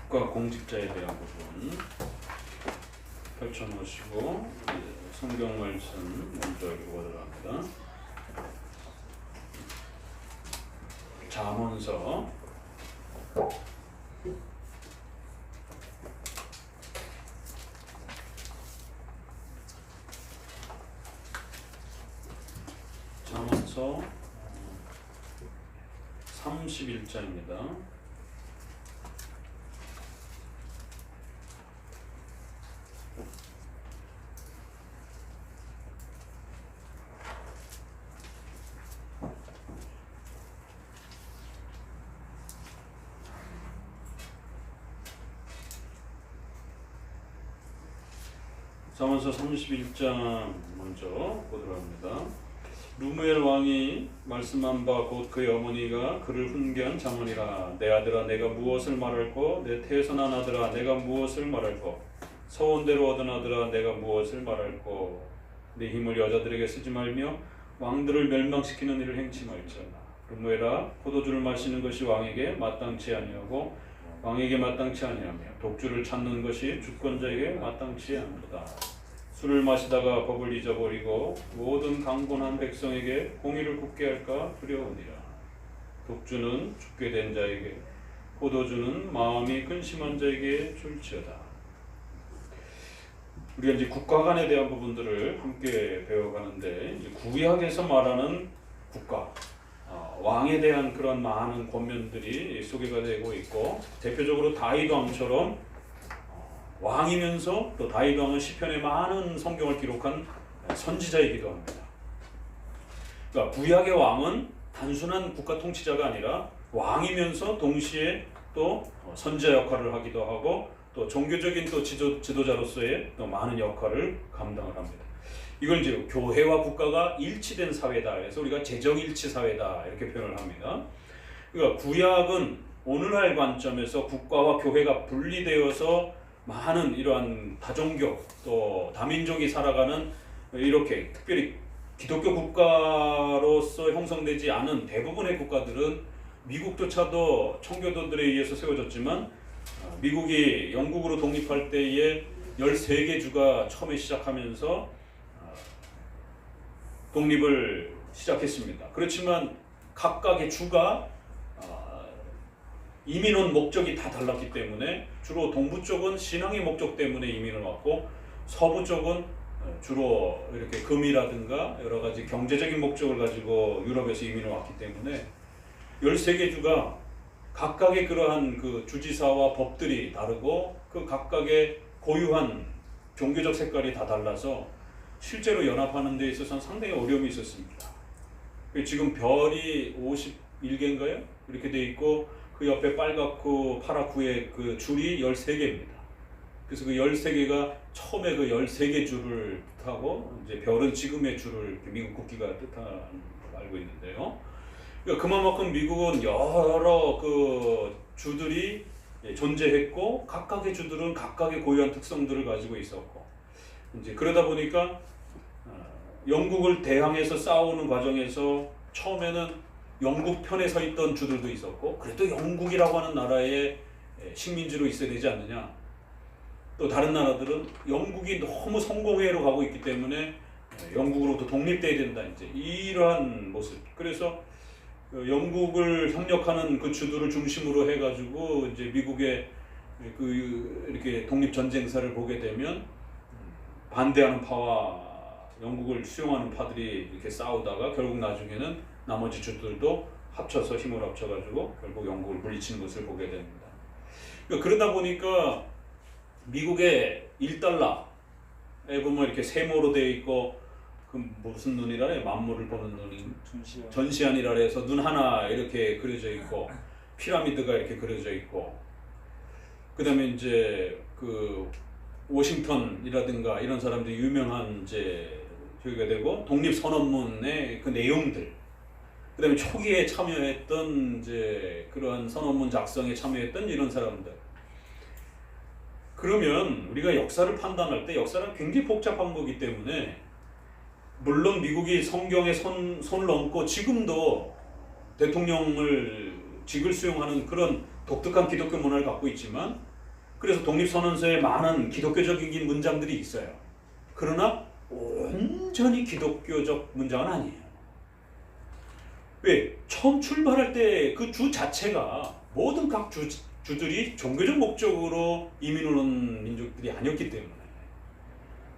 국가 공직자에 대한 부분 펼쳐놓으시고 성경 말씀 먼저 읽어보도록 합니다. 잠언서 31장입니다. 잠언서 31장 먼저 보도록 합니다. 루무엘 왕이 말씀한 바 곧 그의 어머니가 그를 훈계한 잠언이라. 내 아들아 내가 무엇을 말할꼬? 내 태선한 아들아 내가 무엇을 말할꼬? 서원대로 얻은 아들아 내가 무엇을 말할꼬? 네 힘을 여자들에게 쓰지 말며 왕들을 멸망시키는 일을 행치 말지어다. 루무엘아 포도주를 마시는 것이 왕에게 마땅치 아니하고 왕에게 마땅치 아니하며 독주를 찾는 것이 주권자에게 마땅치 않도다. 술을 마시다가 법을 잊어버리고 모든 강권한 백성에게 공의를 굽게 할까 두려우니라. 독주는 죽게 된 자에게, 포도주는 마음이 근심한 자에게 줄지어다. 우리가 이제 국가관에 대한 부분들을 함께 배워가는데, 이제 구약에서 말하는 국가, 왕에 대한 그런 많은 권면들이 소개가 되고 있고, 대표적으로 다윗 왕처럼 왕이면서 또 다윗 왕은 시편에 많은 성경을 기록한 선지자이기도 합니다. 그러니까 구약의 왕은 단순한 국가 통치자가 아니라 왕이면서 동시에 또 선지자 역할을 하기도 하고 또 종교적인 또 지도자로서의 또 많은 역할을 감당을 합니다. 이걸 이제 교회와 국가가 일치된 사회다. 그래서 우리가 재정일치 사회다 이렇게 표현을 합니다. 그러니까 구약은 오늘날 관점에서 국가와 교회가 분리되어서 많은 이러한 다종교 또 다민족이 살아가는 이렇게 특별히 기독교 국가로서 형성되지 않은 대부분의 국가들은 미국조차도 청교도들에 의해서 세워졌지만 미국이 영국으로 독립할 때에 13개 주가 처음에 시작하면서 독립을 시작했습니다. 그렇지만 각각의 주가 이민 온 목적이 다 달랐기 때문에 주로 동부 쪽은 신앙의 목적 때문에 이민을 왔고 서부 쪽은 주로 이렇게 금이라든가 여러 가지 경제적인 목적을 가지고 유럽에서 이민을 왔기 때문에 13개 주가 각각의 그러한 그 주지사와 법들이 다르고 그 각각의 고유한 종교적 색깔이 다 달라서 실제로 연합하는 데 있어서는 상당히 어려움이 있었습니다. 지금 별이 51개인가요? 이렇게 돼 있고 그 옆에 빨갛고 파랗고의 그 줄이 13개입니다. 그래서 그 13개가 처음에 그 13개 줄을 뜻하고 이제 별은 지금의 줄을 미국 국기가 뜻하는 걸로 알고 있는데요. 그러니까 그만큼 미국은 여러 그 주들이 존재했고 각각의 주들은 각각의 고유한 특성들을 가지고 있었고 이제 그러다 보니까 영국을 대항해서 싸우는 과정에서 처음에는 영국 편에 서 있던 주들도 있었고 그래도 영국이라고 하는 나라의 식민지로 있어야 되지 않느냐. 또 다른 나라들은 영국이 너무 성공회로 가고 있기 때문에 영국으로부터 독립돼야 된다. 이제 이러한 모습. 그래서 영국을 협력하는 그 주들을 중심으로 해가지고 이제 미국의 그 이렇게 독립 전쟁사를 보게 되면 반대하는 파와 영국을 수용하는 파들이 이렇게 싸우다가 결국 나중에는 나머지 주들도 합쳐서 힘을 합쳐가지고 결국 영국을 물리치는 것을 보게 됩니다. 그러다 보니까 미국의 1달러에 보면 이렇게 세모로 되어 있고 그 무슨 눈이라래? 만물을 보는 눈이 전시안이라 해서 눈 하나 이렇게 그려져 있고 피라미드가 이렇게 그려져 있고 그 다음에 이제 그 워싱턴이라든가 이런 사람들이 유명한 이제 저기가 되고 독립선언문의 그 내용들 그 다음에 초기에 참여했던 이제 그러한 선언문 작성에 참여했던 이런 사람들. 그러면 우리가 역사를 판단할 때 역사는 굉장히 복잡한 거기 때문에 물론 미국이 성경에 손을 얹고 지금도 대통령을 직을 수용하는 그런 독특한 기독교 문화를 갖고 있지만 그래서 독립선언서에 많은 기독교적인 문장들이 있어요. 그러나 온전히 기독교적 문장은 아니에요. 왜? 처음 출발할 때 그 주 자체가 모든 각 주들이 종교적 목적으로 이민을 온 민족들이 아니었기 때문에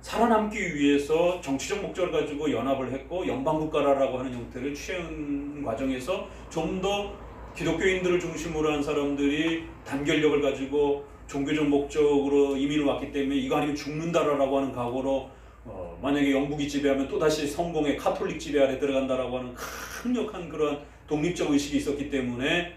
살아남기 위해서 정치적 목적을 가지고 연합을 했고 연방국가라고 하는 형태를 취한 과정에서 좀 더 기독교인들을 중심으로 한 사람들이 단결력을 가지고 종교적 목적으로 이민을 왔기 때문에 이거 아니면 죽는다라고 하는 각오로 만약에 영국이 지배하면 또다시 성공의 카톨릭 지배 아래 들어간다라고 하는 강력한 그런 독립적 의식이 있었기 때문에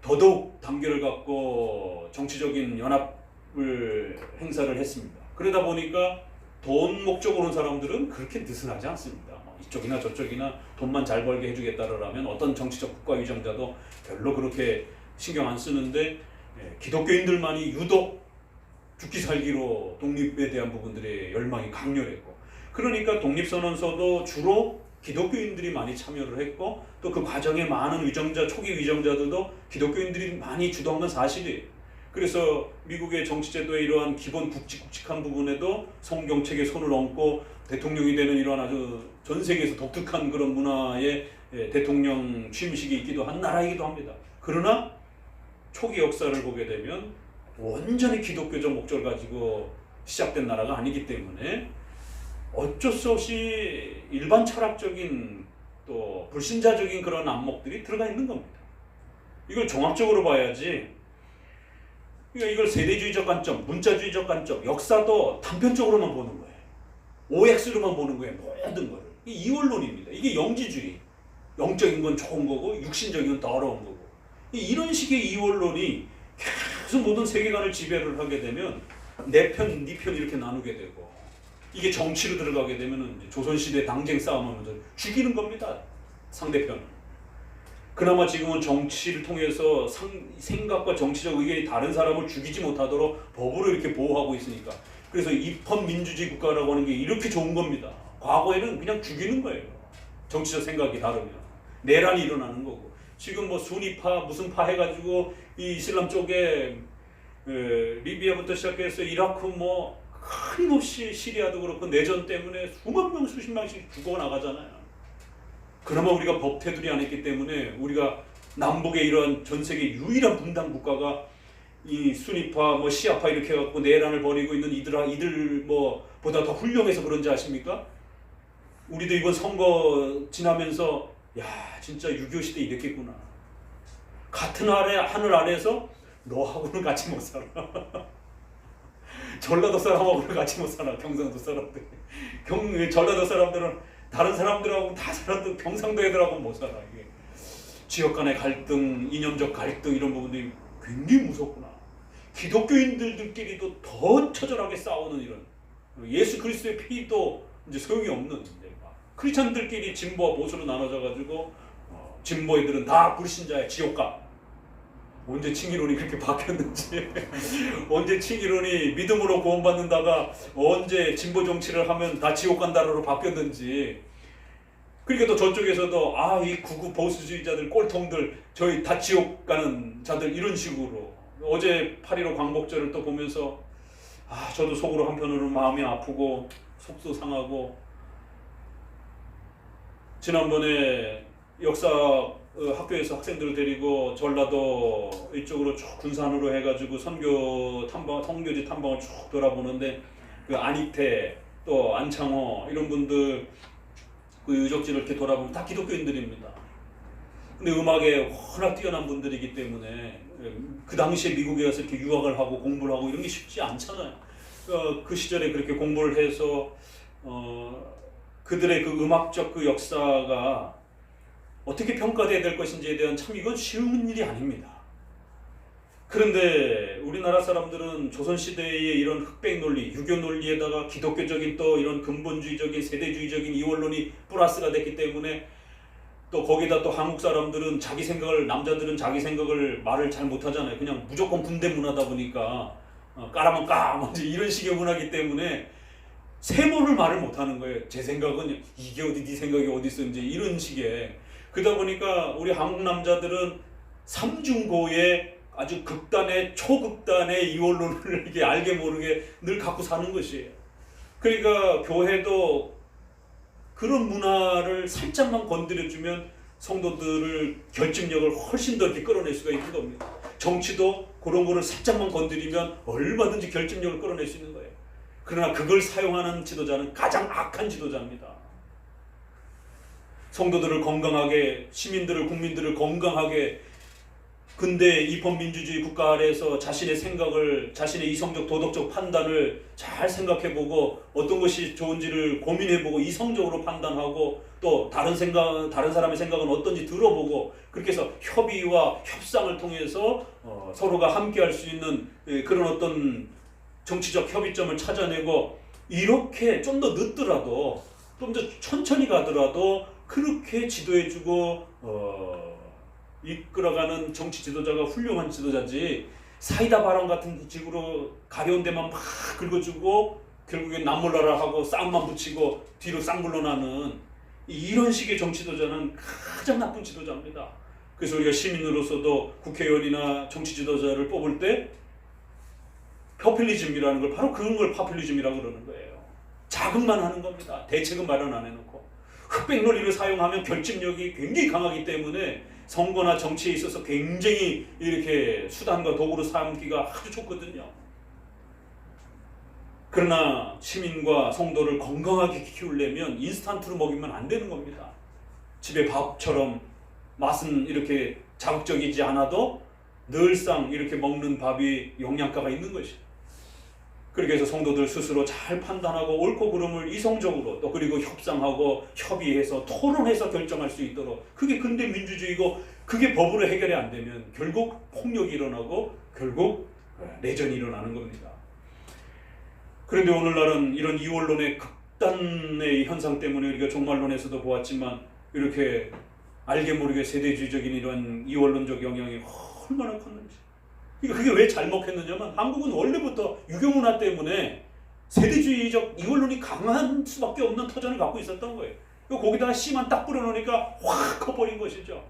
더더욱 단결을 갖고 정치적인 연합을 행사를 했습니다. 그러다 보니까 돈 목적으로 온 사람들은 그렇게 느슨하지 않습니다. 이쪽이나 저쪽이나 돈만 잘 벌게 해주겠다라면 어떤 정치적 국가 위정자도 별로 그렇게 신경 안 쓰는데 기독교인들만이 유독 죽기 살기로 독립에 대한 부분들의 열망이 강렬했고, 그러니까 독립선언서도 주로 기독교인들이 많이 참여를 했고 또 그 과정에 많은 위정자, 초기 위정자들도 기독교인들이 많이 주도한 건 사실이에요. 그래서 미국의 정치제도의 이러한 기본 굵직굵직한 부분에도 성경책에 손을 얹고 대통령이 되는 이러한 아주 전 세계에서 독특한 그런 문화의 대통령 취임식이 있기도 한 나라이기도 합니다. 그러나 초기 역사를 보게 되면 완전히 기독교적 목적을 가지고 시작된 나라가 아니기 때문에 어쩔 수 없이 일반 철학적인 또 불신자적인 그런 안목들이 들어가 있는 겁니다. 이걸 종합적으로 봐야지. 그러니까 이걸 세대주의적 관점, 문자주의적 관점, 역사도 단편적으로만 보는 거예요. OX로만 보는 거예요. 모든 거를. 이게 이원론입니다. 이게 영지주의. 영적인 건 좋은 거고 육신적인 건 더러운 거고. 이런 식의 이원론이 계속 모든 세계관을 지배를 하게 되면 내 편, 네 편 이렇게 나누게 되고, 이게 정치로 들어가게 되면 조선시대 당쟁 싸움하면서 죽이는 겁니다. 상대편을. 그나마 지금은 정치를 통해서 생각과 정치적 의견이 다른 사람을 죽이지 못하도록 법으로 이렇게 보호하고 있으니까. 그래서 입헌민주주의 국가라고 하는 게 이렇게 좋은 겁니다. 과거에는 그냥 죽이는 거예요. 정치적 생각이 다르면. 내란이 일어나는 거고. 지금 뭐 순위파 무슨 파 해가지고 이 이슬람 쪽에 리비아부터 시작해서 이라크 뭐 끊임없이 시리아도 그렇고 내전 때문에 수만 명 수십 명씩 죽어나가잖아요. 그나마 우리가 법 테두리 안 했기 때문에 우리가 남북의 이런 전 세계 유일한 분단 국가가 이 순위파 뭐 시아파 이렇게 해갖고 내란을 벌이고 있는 이들 뭐 보다 더 훌륭해서 그런지 아십니까? 우리도 이번 선거 지나면서 야 진짜 6.25 시대 이랬겠구나. 같은 하늘 아래에서 너하고는 같이 못 살아. 전라도 사람하고는 같이 못 살아. 경상도 사람들. 전라도 사람들은 다른 사람들하고 다 살아도 경상도 애들하고 못 살아. 이게 지역 간의 갈등, 이념적 갈등 이런 부분들이 굉장히 무섭구나. 기독교인들끼리도 더 처절하게 싸우는 이런 예수 그리스도의 피도 이제 소용이 없는 이제 크리스찬들끼리 진보와 보수로 나눠져 가지고 진보 애들은 다 불신자의 지옥가. 언제 칭의론이 그렇게 바뀌었는지 언제 칭의론이 믿음으로 구원받는다가 언제 진보 정치를 하면 다 지옥 간다로 바뀌었는지. 그러니까 또 저쪽에서도 이 구구 보수주의자들 꼴통들 저희 다 지옥 가는 자들 이런 식으로. 어제 8.15 광복절을 또 보면서 저도 속으로 한편으로 마음이 아프고 속도 상하고, 지난번에 역사 학교에서 학생들을 데리고 전라도 이쪽으로 쭉 군산으로 해가지고 선교 탐방, 선교지 탐방을 쭉 돌아보는데 그 안익태 또 안창호 이런 분들 그 유적지를 이렇게 돌아보면 다 기독교인들입니다. 근데 음악에 워낙 뛰어난 분들이기 때문에 그 당시에 미국에 가서 이렇게 유학을 하고 공부를 하고 이런 게 쉽지 않잖아요. 그 시절에 그렇게 공부를 해서 그들의 그 음악적 그 역사가 어떻게 평가돼야 될 것인지에 대한 참 이건 쉬운 일이 아닙니다. 그런데 우리나라 사람들은 조선시대의 이런 흑백 논리, 유교 논리에다가 기독교적인 또 이런 근본주의적인 세대주의적인 이원론이 플러스가 됐기 때문에 또 거기다 또 한국 사람들은 자기 생각을, 남자들은 자기 생각을 말을 잘 못하잖아요. 그냥 무조건 군대 문화다 보니까 까라면 까 이런 식의 문화이기 때문에 세모를 말을 못하는 거예요. 제 생각은 이게 어디, 네 생각이 어디 있어 이제 이런 식의. 그러다 보니까 우리 한국 남자들은 삼중고의 아주 극단의 초극단의 이원론을 이게 알게 모르게 늘 갖고 사는 것이에요. 그러니까 교회도 그런 문화를 살짝만 건드려주면 성도들을 결집력을 훨씬 더 이렇게 끌어낼 수가 있는 겁니다. 정치도 그런 거를 살짝만 건드리면 얼마든지 결집력을 끌어낼 수 있는 거예요. 그러나 그걸 사용하는 지도자는 가장 악한 지도자입니다. 성도들을 건강하게, 시민들을, 국민들을 건강하게 근대 입헌민주주의 국가 아래에서 자신의 생각을, 자신의 이성적 도덕적 판단을 잘 생각해보고 어떤 것이 좋은지를 고민해보고 이성적으로 판단하고 또 다른 사람의 생각은 어떤지 들어보고 그렇게 해서 협의와 협상을 통해서 서로가 함께할 수 있는 그런 어떤 정치적 협의점을 찾아내고 이렇게 좀 더 늦더라도 좀 더 천천히 가더라도 그렇게 지도해주고 이끌어가는 정치 지도자가 훌륭한 지도자지 사이다 발언 같은 식으로 가려운 데만 막 긁어주고 결국엔 남몰라라 하고 쌍만 붙이고 뒤로 쌍물러나는 이런 식의 정치 지도자는 가장 나쁜 지도자입니다. 그래서 우리가 시민으로서도 국회의원이나 정치 지도자를 뽑을 때 포퓰리즘이라는 걸 바로 그런 걸 포퓰리즘이라고 그러는 거예요. 자극만 하는 겁니다. 대책은 마련 안 해놓고 흑백 논리를 사용하면 결집력이 굉장히 강하기 때문에 선거나 정치에 있어서 굉장히 이렇게 수단과 도구로 삼기가 아주 좋거든요. 그러나 시민과 성도를 건강하게 키우려면 인스턴트로 먹이면 안 되는 겁니다. 집에 밥처럼 맛은 이렇게 자극적이지 않아도 늘상 이렇게 먹는 밥이 영양가가 있는 것이죠. 그렇게 해서 성도들 스스로 잘 판단하고 옳고 그름을 이성적으로 또 그리고 협상하고 협의해서 토론해서 결정할 수 있도록 그게 근대 민주주의고 그게 법으로 해결이 안 되면 결국 폭력이 일어나고 결국 내전이 일어나는 겁니다. 그런데 오늘날은 이런 이원론의 극단의 현상 때문에 우리가 종말론에서도 보았지만 이렇게 알게 모르게 세대주의적인 이런 이원론적 영향이 얼마나 컸는지. 그러니까 그게 왜 잘 먹혔느냐면 한국은 원래부터 유교문화 때문에 세대주의적 이원론이 강한 수밖에 없는 터전을 갖고 있었던 거예요. 거기다가 씨만 딱 뿌려놓으니까 확 커버린 것이죠.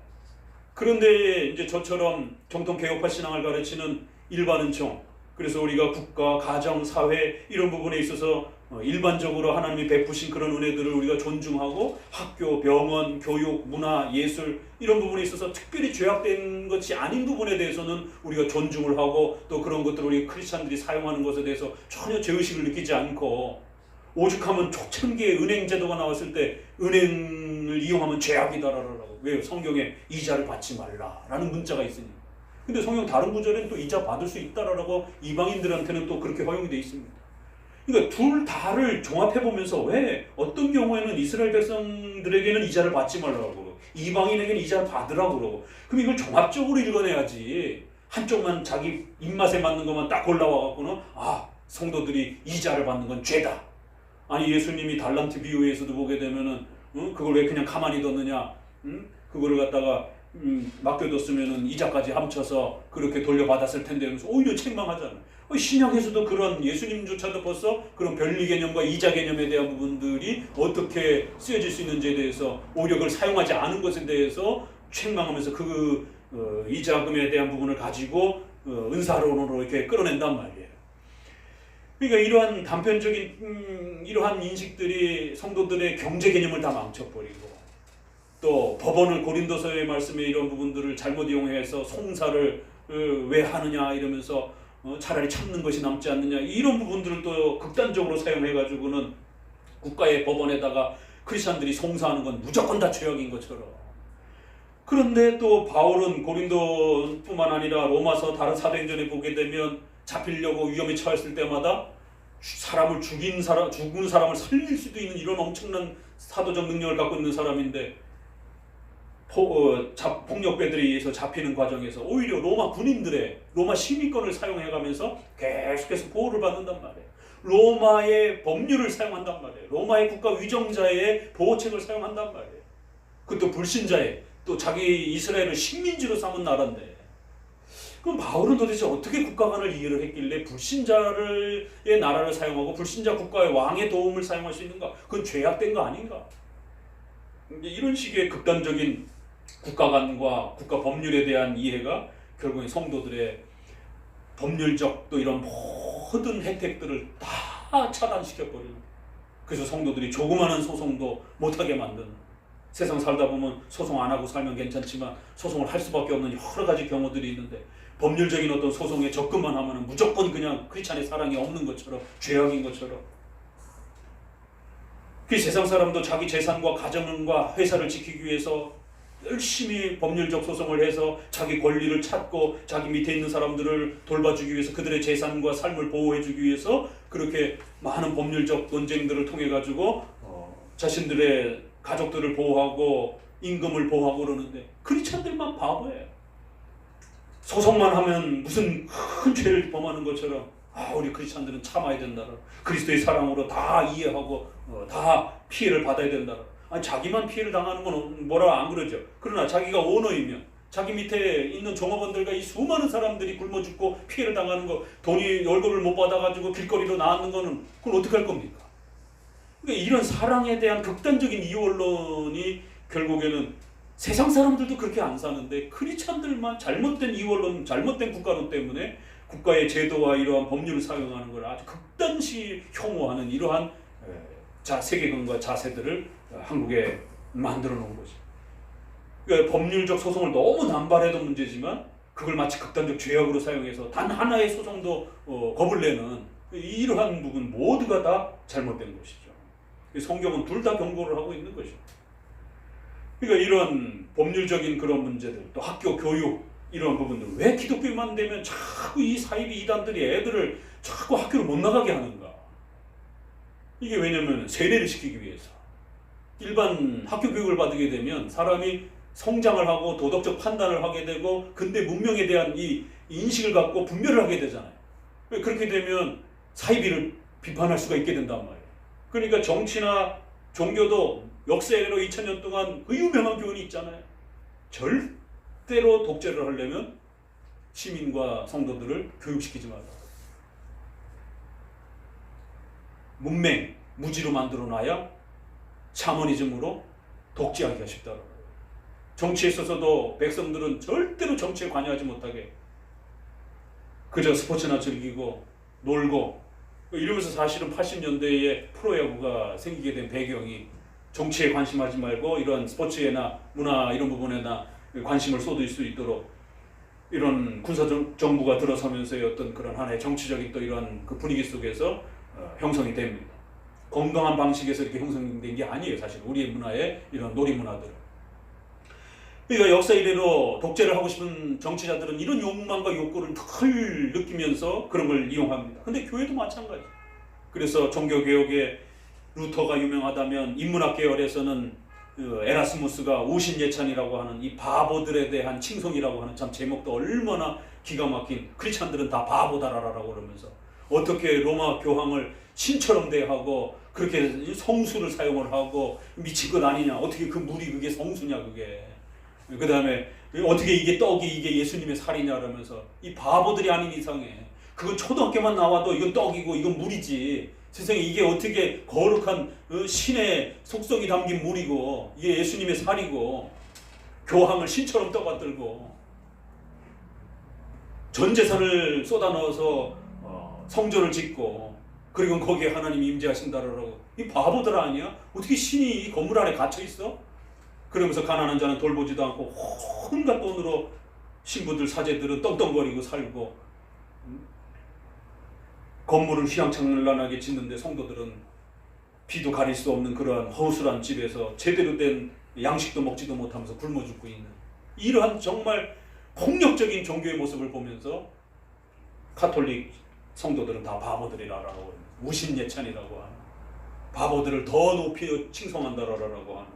그런데 이제 저처럼 정통 개혁파 신앙을 가르치는 일반은총, 그래서 우리가 국가, 가정, 사회 이런 부분에 있어서 일반적으로 하나님이 베푸신 그런 은혜들을 우리가 존중하고 학교, 병원, 교육, 문화, 예술 이런 부분에 있어서 특별히 죄악된 것이 아닌 부분에 대해서는 우리가 존중을 하고 또 그런 것들을 우리 크리스찬들이 사용하는 것에 대해서 전혀 죄의식을 느끼지 않고 오죽하면 초창기에 은행 제도가 나왔을 때 은행을 이용하면 죄악이다라고 왜요? 성경에 이자를 받지 말라라는 문자가 있으니. 근데 성경 다른 구절에는 또 이자 받을 수 있다라고 이방인들한테는 또 그렇게 허용이 되어 있습니다. 그러니까 둘 다를 종합해보면서 왜 어떤 경우에는 이스라엘 백성들에게는 이자를 받지 말라고 그러고 이방인에게는 이자를 받으라고 그러고 그럼 이걸 종합적으로 읽어내야지 한쪽만 자기 입맛에 맞는 것만 딱 골라와갖고는 성도들이 이자를 받는 건 죄다. 아니 예수님이 달란트 비유에서도 보게 되면은 그걸 왜 그냥 가만히 뒀느냐 그거를 갖다가 맡겨뒀으면은 이자까지 합쳐서 그렇게 돌려받았을 텐데 하면서 오히려 책망하잖아요. 신약에서도 그런 예수님조차도 벌써 그런 변리 개념과 이자 개념에 대한 부분들이 어떻게 쓰여질 수 있는지에 대해서 오히려 그걸 사용하지 않은 것에 대해서 책망하면서 그 이자금에 대한 부분을 가지고 은사론으로 이렇게 끌어낸단 말이에요. 그러니까 이러한 단편적인 이러한 인식들이 성도들의 경제 개념을 다 망쳐버리고 또 법원을 고린도서의 말씀에 이런 부분들을 잘못 이용해서 송사를 왜 하느냐 이러면서 차라리 참는 것이 남지 않느냐 이런 부분들을 또 극단적으로 사용해가지고는 국가의 법원에다가 크리스찬들이 송사하는 건 무조건 다 죄악인 것처럼. 그런데 또 바울은 고린도뿐만 아니라 로마서 다른 사도행전에 보게 되면 잡히려고 위험에 처했을 때마다 죽은 사람을 살릴 수도 있는 이런 엄청난 사도적 능력을 갖고 있는 사람인데 폭력배들에 의해서 잡히는 과정에서 오히려 로마 군인들의 로마 시민권을 사용해가면서 계속해서 보호를 받는단 말이에요. 로마의 법률을 사용한단 말이에요. 로마의 국가 위정자의 보호책을 사용한단 말이에요. 그것도 불신자의 또 자기 이스라엘을 식민지로 삼은 나라인데 그럼 바울은 도대체 어떻게 국가관을 이해를 했길래 불신자의 나라를 사용하고 불신자 국가의 왕의 도움을 사용할 수 있는가? 그건 죄악된 거 아닌가? 이런 식의 극단적인 국가관과 국가 법률에 대한 이해가 결국엔 성도들의 법률적 또 이런 모든 혜택들을 다 차단시켜버리는, 그래서 성도들이 조그마한 소송도 못하게 만드는, 세상 살다 보면 소송 안 하고 살면 괜찮지만 소송을 할 수밖에 없는 여러 가지 경우들이 있는데, 법률적인 어떤 소송에 접근만 하면 무조건 그냥 크리스찬의 사랑이 없는 것처럼, 죄악인 것처럼. 그 세상 사람도 자기 재산과 가정과 회사를 지키기 위해서 열심히 법률적 소송을 해서 자기 권리를 찾고 자기 밑에 있는 사람들을 돌봐주기 위해서, 그들의 재산과 삶을 보호해주기 위해서 그렇게 많은 법률적 논쟁들을 통해 가지고 자신들의 가족들을 보호하고 임금을 보호하고 그러는데, 크리스찬들만 바보예요. 소송만 하면 무슨 큰 죄를 범하는 것처럼 우리 크리스찬들은 참아야 된다, 그리스도의 사랑으로 다 이해하고 다 피해를 받아야 된다. 아니, 자기만 피해를 당하는 건 뭐라 안 그러죠. 그러나 자기가 오너이면 자기 밑에 있는 종업원들과 이 수많은 사람들이 굶어 죽고 피해를 당하는 거, 돈이 월급을 못 받아가지고 길거리로 나앉는 거는 그건 어떻게 할 겁니까? 그러니까 이런 사랑에 대한 극단적인 이원론이 결국에는 세상 사람들도 그렇게 안 사는데, 크리스찬들만 잘못된 이원론, 잘못된 국가론 때문에 국가의 제도와 이러한 법률을 사용하는 걸 아주 극단시 혐오하는 이러한 세계관과 자세들을 한국에 만들어 놓은 거죠. 그러니까 법률적 소송을 너무 남발해도 문제지만 그걸 마치 극단적 죄악으로 사용해서 단 하나의 소송도 겁을 내는 이러한 부분 모두가 다 잘못된 것이죠. 성경은 둘 다 경고를 하고 있는 것이죠. 그러니까 이런 법률적인 그런 문제들, 또 학교 교육 이런 부분들, 왜 기독교만 되면 자꾸 이 사이비 이단들이 애들을 자꾸 학교를 못 나가게 하는가? 이게 왜냐면 세뇌를 시키기 위해서. 일반 학교 교육을 받게 되면 사람이 성장을 하고 도덕적 판단을 하게 되고 근대 문명에 대한 이 인식을 갖고 분별을 하게 되잖아요. 그렇게 되면 사이비를 비판할 수가 있게 된단 말이에요. 그러니까 정치나 종교도 역사로 2000년 동안 그 유명한 교훈이 있잖아요. 절대로 독재를 하려면 시민과 성도들을 교육시키지 말라. 문맹, 무지로 만들어 놔야 샤머니즘으로 독재하기가 쉽다. 정치에 있어서도 백성들은 절대로 정치에 관여하지 못하게 그저 스포츠나 즐기고 놀고 이러면서, 사실은 80년대에 프로야구가 생기게 된 배경이 정치에 관심하지 말고 이런 스포츠에나 문화 이런 부분에나 관심을 쏟을 수 있도록 이런 군사정부가 들어서면서의 어떤 그런 하나의 정치적인 또 이런 그 분위기 속에서 형성이 됩니다. 건강한 방식에서 이렇게 형성된 게 아니에요. 사실 우리의 문화의 이런 놀이 문화들은. 그러니까 역사 이래로 독재를 하고 싶은 정치자들은 이런 욕망과 욕구를 늘 느끼면서 그런 걸 이용합니다. 근데 교회도 마찬가지. 그래서 종교개혁에 루터가 유명하다면 인문학 계열에서는 에라스무스가 우신예찬이라고 하는 이 바보들에 대한 칭송이라고 하는 참 제목도 얼마나 기가 막힌, 크리스찬들은 다 바보다라라고 그러면서 어떻게 로마 교황을 신처럼 대하고 그렇게 성수를 사용을 하고 미친 것 아니냐, 어떻게 그 물이 그게 성수냐 그게, 그 다음에 어떻게 이게 떡이 이게 예수님의 살이냐 그러면서 이 바보들이 아닌 이상에 그건 초등학교만 나와도 이건 떡이고 이건 물이지, 세상에 이게 어떻게 거룩한 신의 속성이 담긴 물이고 이게 예수님의 살이고 교황을 신처럼 떠받들고 전 재산을 쏟아 넣어서 성전을 짓고 그리고 거기에 하나님이 임재하신다라고, 이 바보들 아니야? 어떻게 신이 이 건물 안에 갇혀 있어? 그러면서 가난한 자는 돌보지도 않고 온갖 돈으로 신부들 사제들은 떵떵거리고 살고, 건물을 휘황찬란하게 짓는데 성도들은 비도 가릴 수 없는 그러한 허술한 집에서 제대로 된 양식도 먹지도 못하면서 굶어 죽고 있는 이러한 정말 폭력적인 종교의 모습을 보면서 가톨릭 성도들은 다 바보들이라고, 우신예찬이라고 하는, 바보들을 더 높이 칭송한다라고 하는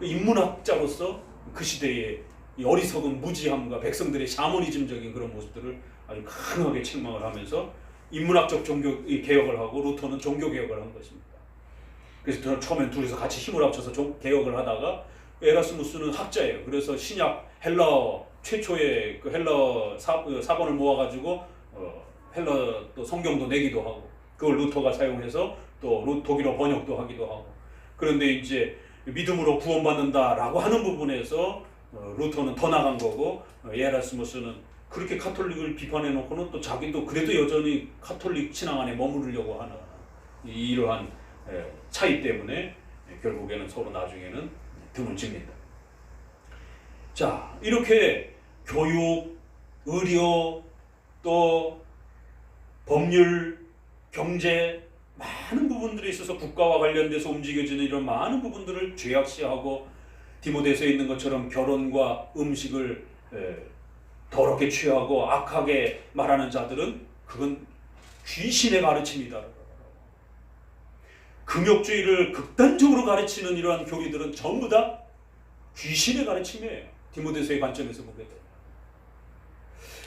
인문학자로서 그 시대의 이 어리석은 무지함과 백성들의 샤머니즘적인 그런 모습들을 아주 강하게 책망을 하면서 인문학적 종교 개혁을 하고, 루터는 종교 개혁을 한 것입니다. 그래서 처음엔 둘이서 같이 힘을 합쳐서 개혁을 하다가, 에라스무스는 학자예요. 그래서 신약 헬라어 최초의 그 헬라어 사본을 모아가지고 헬라어 또 성경도 내기도 하고, 그걸 루터가 사용해서 또 독일어 번역도 하기도 하고. 그런데 이제 믿음으로 구원받는다라고 하는 부분에서 루터는 더 나간 거고, 에라스무스는 그렇게 카톨릭을 비판해 놓고는 또 자기도 그래도 여전히 카톨릭 신앙 안에 머무르려고 하는 이러한 차이 때문에 결국에는 서로 나중에는 등을 집니다. 자, 이렇게 교육, 의료, 또 법률, 경제 많은 부분들에 있어서 국가와 관련돼서 움직여지는 이런 많은 부분들을 죄악시하고 디모데서에 있는 것처럼 결혼과 음식을 더럽게 취하고 악하게 말하는 자들은 그건 귀신의 가르침이다. 금욕주의를 극단적으로 가르치는 이러한 교리들은 전부 다 귀신의 가르침이에요. 디모데서의 관점에서 보게 돼요.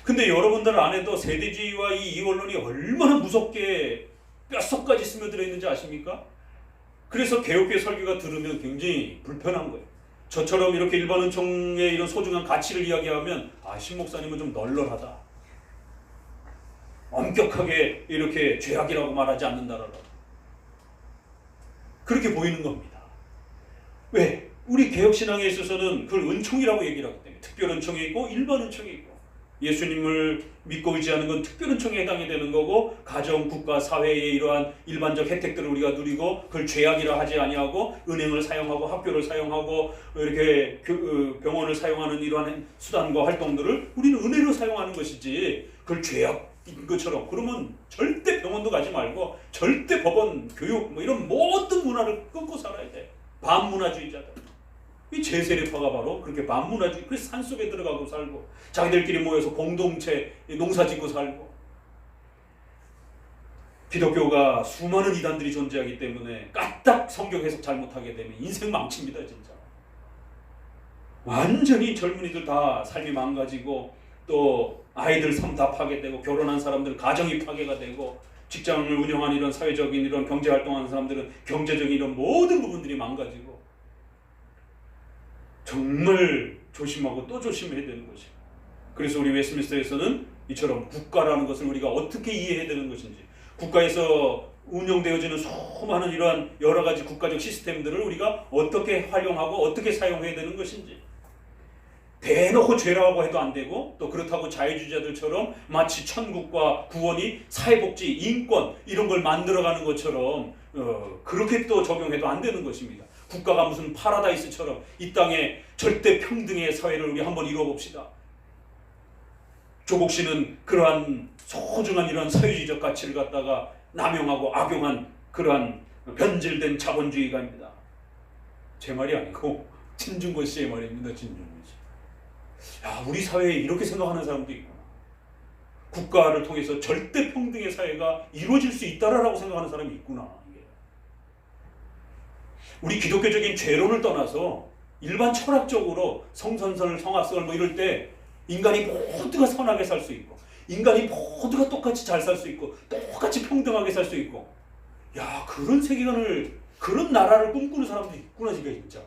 근데 여러분들 안에도 세대주의와 이 이원론이 얼마나 무섭게 뼛속까지 스며들어 있는지 아십니까? 그래서 개혁교회 설교가 들으면 굉장히 불편한 거예요. 저처럼 이렇게 일반 은총의 이런 소중한 가치를 이야기하면 신 목사님은 좀 널널하다. 엄격하게 이렇게 죄악이라고 말하지 않는다라고. 그렇게 보이는 겁니다. 왜? 우리 개혁신앙에 있어서는 그걸 은총이라고 얘기를 하기 때문에 특별 은총이 있고 일반 은총이 있고 예수님을 믿고 의지하는 건 특별 은총에 해당이 되는 거고 가정, 국가, 사회의 이러한 일반적 혜택들을 우리가 누리고 그걸 죄악이라 하지 아니하고 은행을 사용하고 학교를 사용하고 이렇게 병원을 사용하는 이러한 수단과 활동들을 우리는 은혜로 사용하는 것이지 그걸 죄악인 것처럼 그러면 절대 병원도 가지 말고 절대 법원, 교육 뭐 이런 모든 문화를 끊고 살아야 돼. 반문화주의자들. 이 제세례파가 바로 그렇게 반문화주의, 그래서 산속에 들어가고 살고 자기들끼리 모여서 공동체 농사 짓고 살고 기독교가 수많은 이단들이 존재하기 때문에 까딱 성경 해석 잘못하게 되면 인생 망칩니다. 진짜 완전히 젊은이들 다 삶이 망가지고 또 아이들 삶 다 파괴되고 결혼한 사람들 가정이 파괴가 되고 직장을 운영하는 이런 사회적인 이런 경제활동하는 사람들은 경제적인 이런 모든 부분들이 망가지고 정말 조심하고 또 조심해야 되는 것이에요. 그래서 우리 웨스트민스터에서는 이처럼 국가라는 것을 우리가 어떻게 이해해야 되는 것인지 국가에서 운영되어지는 수많은 이러한 여러 가지 국가적 시스템들을 우리가 어떻게 활용하고 어떻게 사용해야 되는 것인지 대놓고 죄라고 해도 안 되고 또 그렇다고 자유주의자들처럼 마치 천국과 구원이 사회복지, 인권 이런 걸 만들어가는 것처럼 그렇게 또 적용해도 안 되는 것입니다. 국가가 무슨 파라다이스처럼 이 땅에 절대 평등의 사회를 우리 한번 이루어봅시다. 조국 씨는 그러한 소중한 이런 사회주의적 가치를 갖다가 남용하고 악용한 그러한 변질된 자본주의가입니다. 제 말이 아니고 진중권 씨의 말입니다. 진중권 씨. 야, 우리 사회에 이렇게 생각하는 사람도 있구나. 국가를 통해서 절대 평등의 사회가 이루어질 수 있다라고 생각하는 사람이 있구나. 우리 기독교적인 죄론을 떠나서 일반 철학적으로 성선설, 성악설 뭐 이럴 때 인간이 모두가 선하게 살 수 있고 인간이 모두가 똑같이 잘 살 수 있고 똑같이 평등하게 살 수 있고 야, 그런 세계관을 그런 나라를 꿈꾸는 사람들이 있구나 진짜.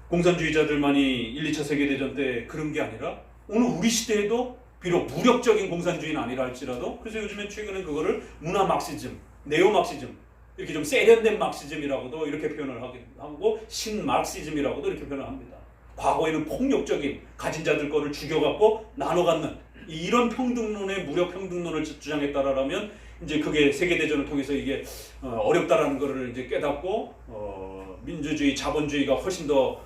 공산주의자들만이 1, 2차 세계대전 때 그런 게 아니라 오늘 우리 시대에도 비록 무력적인 공산주의는 아니라 할지라도 그래서 요즘에 최근에 그거를 문화 막시즘, 네오 막시즘 이렇게 좀 세련된 막시즘이라고도 이렇게 표현을 하고 신막시즘이라고도 이렇게 표현을 합니다. 과거에는 폭력적인 가진 자들 거를 죽여갖고 나눠 갖는 이런 평등론의 무력 평등론을 주장했다라면 이제 그게 세계대전을 통해서 이게 어렵다라는 것을 이제 깨닫고 민주주의, 자본주의가 훨씬 더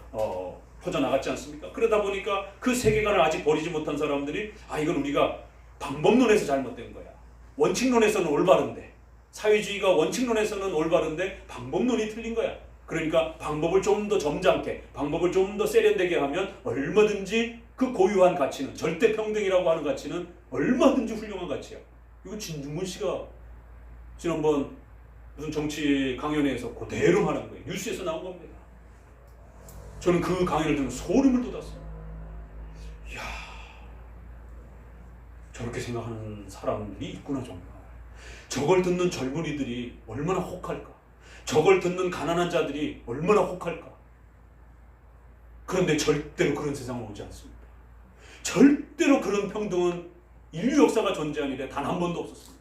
퍼져나갔지 않습니까? 그러다 보니까 그 세계관을 아직 버리지 못한 사람들이 이건 우리가 방법론에서 잘못된 거야. 원칙론에서는 올바른데 사회주의가 원칙론에서는 올바른데 방법론이 틀린 거야. 그러니까 방법을 좀 더 점잖게, 방법을 좀 더 세련되게 하면 얼마든지 그 고유한 가치는 절대 평등이라고 하는 가치는 얼마든지 훌륭한 가치야. 이거 진중권 씨가 지난번 무슨 정치 강연회에서 그대로 하는 거예요. 뉴스에서 나온 겁니다. 저는 그 강연을 듣는 소름을 돋았어요. 이야, 저렇게 생각하는 사람들이 있구나 정말. 저걸 듣는 젊은이들이 얼마나 혹할까? 저걸 듣는 가난한 자들이 얼마나 혹할까? 그런데 절대로 그런 세상은 오지 않습니다. 절대로 그런 평등은 인류 역사가 존재한 이래 단 한 번도 없었습니다.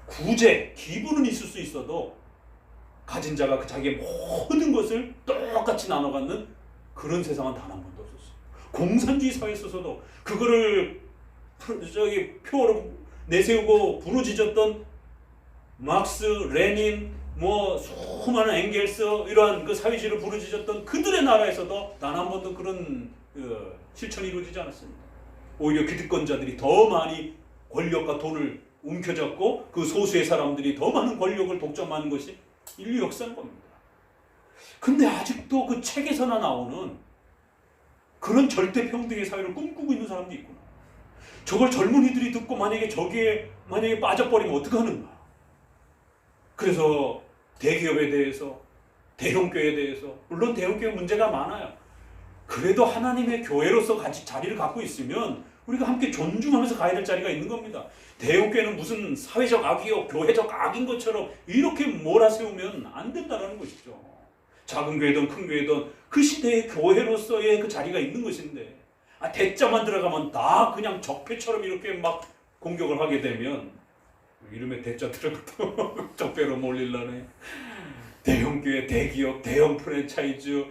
구제, 기부는 있을 수 있어도 가진 자가 자기의 모든 것을 똑같이 나눠 갖는 그런 세상은 단 한 번도 없었어요. 공산주의 사회에 있어서도 그거를 표로 내세우고 부르짖었던 막스, 레닌, 수많은 엥겔스 이러한 그 사회주의를 부르짖었던 그들의 나라에서도 단 한 번도 그런 실천이 이루어지지 않았습니다. 오히려 기득권자들이 더 많이 권력과 돈을 움켜잡고 그 소수의 사람들이 더 많은 권력을 독점하는 것이 인류 역사인 겁니다. 근데 아직도 그 책에서나 나오는 그런 절대평등의 사회를 꿈꾸고 있는 사람도 있구나. 저걸 젊은이들이 듣고 만약에 빠져버리면 어떡하는가. 그래서 대기업에 대해서, 대형교회에 대해서, 물론 대형교회 문제가 많아요. 그래도 하나님의 교회로서 같이 자리를 갖고 있으면 우리가 함께 존중하면서 가야 될 자리가 있는 겁니다. 대형교회는 무슨 사회적 악이요, 교회적 악인 것처럼 이렇게 몰아세우면 안 된다는 것이죠. 작은 교회든 큰 교회든 그 시대의 교회로서의 그 자리가 있는 것인데, 대자만 들어가면 다 그냥 적폐처럼 이렇게 막 공격을 하게 되면, 이름에 대자 들어가도 적폐로 몰릴라네. 대형교회, 대기업, 대형 프랜차이즈,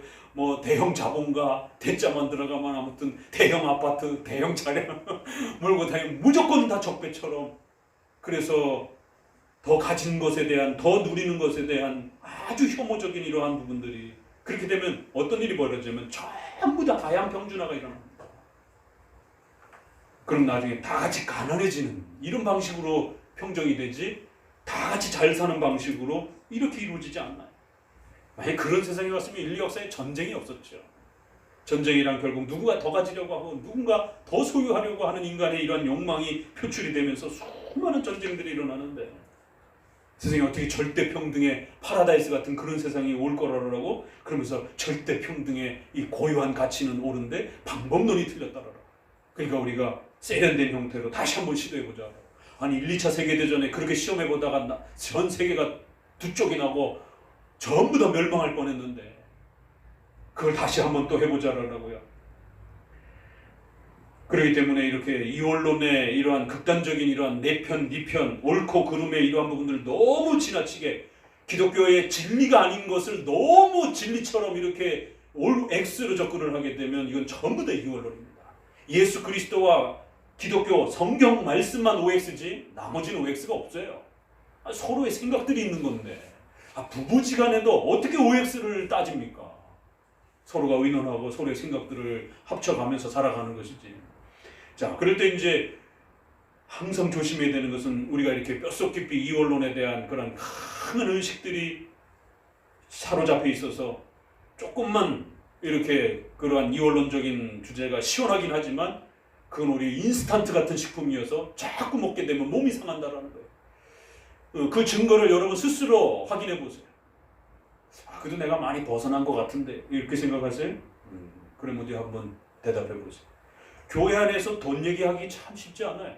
대형 자본가, 대자만 들어가면 아무튼 대형 아파트, 대형 차량 몰고 다니면 무조건 다 적폐처럼. 그래서 더 가진 것에 대한, 더 누리는 것에 대한 아주 혐오적인 이러한 부분들이, 그렇게 되면 어떤 일이 벌어지면 전부 다 다양 평준화가 일어납니다. 그럼 나중에 다 같이 가난해지는 이런 방식으로 평정이 되지, 다 같이 잘 사는 방식으로 이렇게 이루어지지 않나요? 만약 그런 세상이 왔으면 인류 역사에 전쟁이 없었죠. 전쟁이란 결국 누구가 더 가지려고 하고 누군가 더 소유하려고 하는 인간의 이러한 욕망이 표출이 되면서 수많은 전쟁들이 일어나는데, 세상에 어떻게 절대평등의 파라다이스 같은 그런 세상이 올 거라고, 그러면서 절대평등의 이 고유한 가치는 옳은데 방법론이 틀렸다라고. 그러니까 우리가 세련된 형태로 다시 한번 시도해보자. 아니 1, 2차 세계대전에 그렇게 시험해보다가 전 세계가 두 쪽이 나고 전부 다 멸망할 뻔했는데 그걸 다시 한번 또 해보자라고요. 그렇기 때문에 이렇게 이원론의 이러한 극단적인 이러한 내 편, 네 편, 옳고 그름의 이러한 부분들을 너무 지나치게, 기독교의 진리가 아닌 것을 너무 진리처럼 이렇게 X로 접근을 하게 되면 이건 전부 다 이원론입니다. 예수 그리스도와 기독교 성경 말씀만 OX지 나머지는 OX가 없어요. 서로의 생각들이 있는 건데, 부부지간에도 어떻게 OX를 따집니까? 서로가 의논하고 서로의 생각들을 합쳐가면서 살아가는 것이지. 자, 그럴 때 이제 항상 조심해야 되는 것은, 우리가 이렇게 뼛속 깊이 이원론에 대한 그런 큰 의식들이 사로잡혀 있어서 조금만 이렇게 그러한 이원론적인 주제가 시원하긴 하지만 그건 우리 인스턴트 같은 식품이어서 자꾸 먹게 되면 몸이 상한다라는 거예요. 그 증거를 여러분 스스로 확인해 보세요. 그래도 내가 많이 벗어난 것 같은데, 이렇게 생각하세요? 그럼 어디 한번 대답해 보세요. 교회 안에서 돈 얘기하기 참 쉽지 않아요.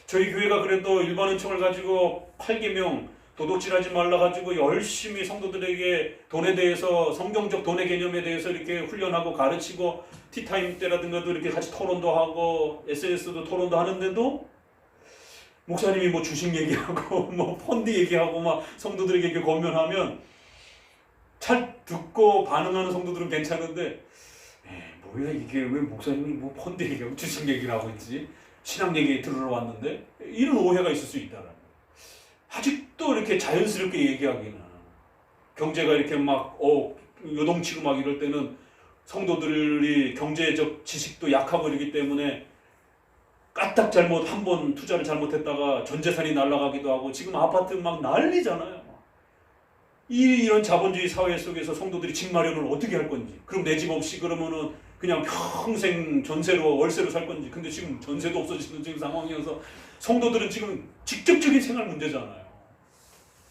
저희 교회가 그래도 일반은총을 가지고 8계명 도둑질하지 말라 가지고 열심히 성도들에게 돈에 대해서, 성경적 돈의 개념에 대해서 이렇게 훈련하고 가르치고, 티타임 때라든가도 이렇게 같이 토론도 하고 SNS도 토론도 하는데도 목사님이 주식 얘기하고 펀드 얘기하고 막 성도들에게 이렇게 권면하면 잘 듣고 반응하는 성도들은 괜찮은데, 뭐야 이게 왜 목사님이 펀드 얘기하고 주식 얘기를 하고 있지? 신앙 얘기 들으러 왔는데, 이런 오해가 있을 수 있다라는 거예요. 아직도 이렇게 자연스럽게 얘기하기는, 경제가 이렇게 막 요동치고 막 이럴 때는 성도들이 경제적 지식도 약하고 이러기 때문에 까딱 한번 투자를 잘못했다가 전 재산이 날아가기도 하고, 지금 아파트 막 난리잖아요. 이런 자본주의 사회 속에서 성도들이 집 마련을 어떻게 할 건지, 그럼 내 집 없이 그러면은 그냥 평생 전세로 월세로 살 건지. 근데 지금 전세도 없어지는 지금 상황이어서 성도들은 지금 직접적인 생활 문제잖아요.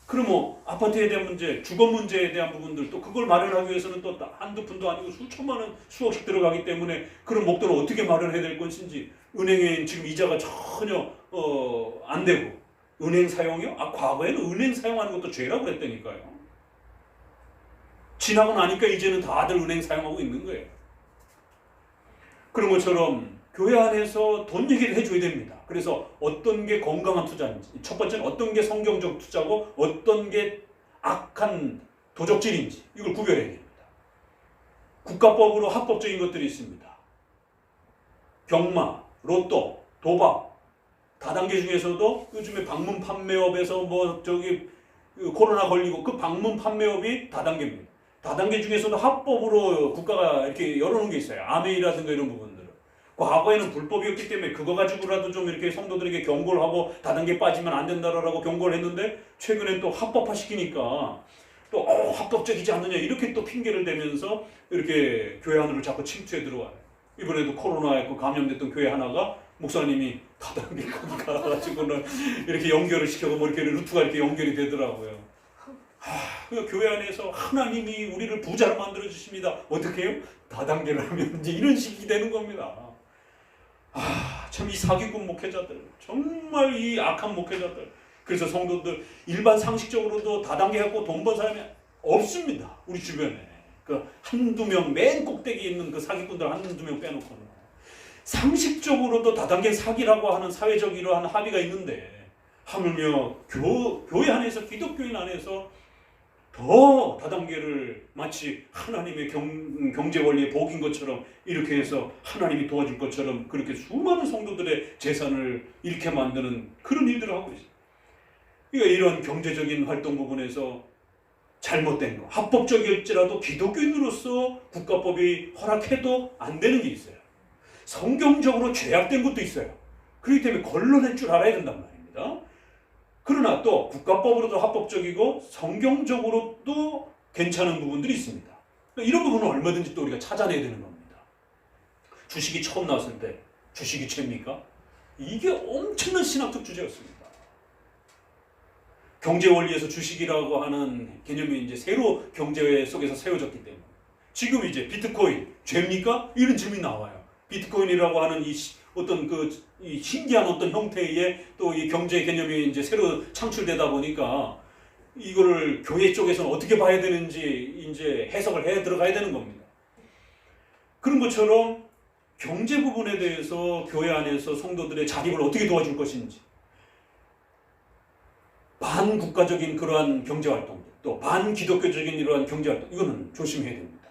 그럼 아파트에 대한 문제, 주거 문제에 대한 부분들, 또 그걸 마련하기 위해서는 또 한두 푼도 아니고 수천만 원, 수억씩 들어가기 때문에 그런 목돈을 어떻게 마련해야 될 것인지, 은행에 지금 이자가 전혀 안 되고, 은행 사용이요? 과거에는 은행 사용하는 것도 죄라고 그랬다니까요. 지나고 나니까 이제는 다들 은행 사용하고 있는 거예요. 그런 것처럼 교회 안에서 돈 얘기를 해줘야 됩니다. 그래서 어떤 게 건강한 투자인지, 첫 번째는 어떤 게 성경적 투자고 어떤 게 악한 도적질인지, 이걸 구별해야 됩니다. 국가법으로 합법적인 것들이 있습니다. 경마, 로또, 도박, 다단계 중에서도 요즘에 방문 판매업에서 뭐 저기 코로나 걸리고 그 방문 판매업이 다단계입니다. 다단계 중에서도 합법으로 국가가 이렇게 열어놓은 게 있어요. 아메이라든가 이런 부분들은. 과거에는 불법이었기 때문에 그거 가지고라도 좀 이렇게 성도들에게 경고를 하고 다단계 빠지면 안 된다라고 경고를 했는데 최근엔 또 합법화시키니까 또 합법적이지 않느냐 이렇게 또 핑계를 대면서 이렇게 교회 안으로 자꾸 침투해 들어와요. 이번에도 코로나에 감염됐던 교회 하나가 목사님이 다단계 가가지고는 이렇게 연결을 시켜서 뭐 이렇게 루트가 이렇게 연결이 되더라고요. 그 교회 안에서 하나님이 우리를 부자로 만들어 주십니다. 어떻게 해요? 다단계를 하면 이제 이런 식이 되는 겁니다. 참 이 사기꾼 목회자들, 정말 이 악한 목회자들. 그래서 성도들 일반 상식적으로도 다단계 갖고 돈 번 사람이 없습니다. 우리 주변에. 그 한두 명 맨 꼭대기에 있는 그 사기꾼들 한두 명 빼놓고는. 상식적으로도 다단계 사기라고 하는 사회적 이러한 합의가 있는데 하물며 교회 안에서 기독교인 안에서 더 다단계를 마치 하나님의 경제 원리의 복인 것처럼 이렇게 해서 하나님이 도와줄 것처럼 그렇게 수많은 성도들의 재산을 잃게 만드는 그런 일들을 하고 있어요. 그러니까 이런 경제적인 활동 부분에서 잘못된 거, 합법적일지라도 기독교인으로서 국가법이 허락해도 안 되는 게 있어요. 성경적으로 죄악된 것도 있어요. 그렇기 때문에 걸러낼 줄 알아야 된단 말입니다. 그러나 또 국가법으로도 합법적이고 성경적으로도 괜찮은 부분들이 있습니다. 이런 부분은 얼마든지 또 우리가 찾아내야 되는 겁니다. 주식이 처음 나왔을 때 주식이 죄입니까? 이게 엄청난 신학적 주제였습니다. 경제 원리에서 주식이라고 하는 개념이 이제 새로 경제 속에서 세워졌기 때문에 지금 이제 비트코인 죄입니까? 이런 질문이 나와요. 비트코인이라고 하는 어떤 이 신기한 어떤 형태의 또 이 경제 개념이 이제 새로 창출되다 보니까 이거를 교회 쪽에서는 어떻게 봐야 되는지 이제 해석을 해 들어가야 되는 겁니다. 그런 것처럼 경제 부분에 대해서 교회 안에서 성도들의 자립을 어떻게 도와줄 것인지 반국가적인 그러한 경제활동들 또 반기독교적인 이러한 경제활동 이거는 조심해야 됩니다.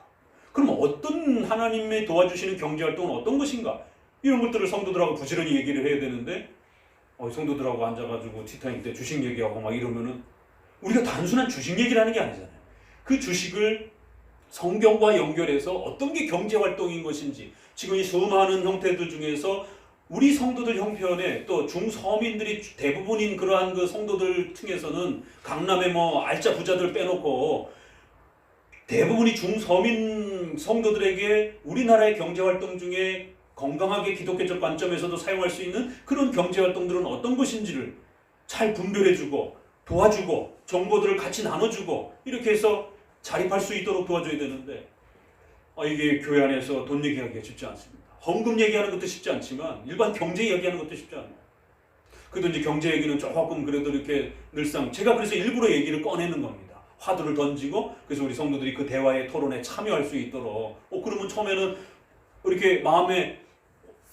그럼 어떤 하나님의 도와주시는 경제활동은 어떤 것인가? 이런 것들을 성도들하고 부지런히 얘기를 해야 되는데 성도들하고 앉아가지고 티타임 때 주식 얘기하고 막 이러면은 우리가 단순한 주식 얘기를 하는 게 아니잖아요. 그 주식을 성경과 연결해서 어떤 게 경제활동인 것인지 지금 이 수많은 형태들 중에서 우리 성도들 형편에 또 중서민들이 대부분인 그러한 그 성도들 층에서는 강남의 뭐 알짜 부자들 빼놓고 대부분이 중서민 성도들에게 우리나라의 경제활동 중에 건강하게 기독교적 관점에서도 사용할 수 있는 그런 경제활동들은 어떤 것인지를 잘 분별해주고 도와주고 정보들을 같이 나눠주고 이렇게 해서 자립할 수 있도록 도와줘야 되는데 이게 교회 안에서 돈 얘기하기가 쉽지 않습니다. 헌금 얘기하는 것도 쉽지 않지만 일반 경제 얘기하는 것도 쉽지 않아요. 그래도 이제 경제 얘기는 조금 그래도 이렇게 늘상 제가 그래서 일부러 얘기를 꺼내는 겁니다. 화두를 던지고 그래서 우리 성도들이 그 대화의 토론에 참여할 수 있도록 그러면 처음에는 이렇게 마음에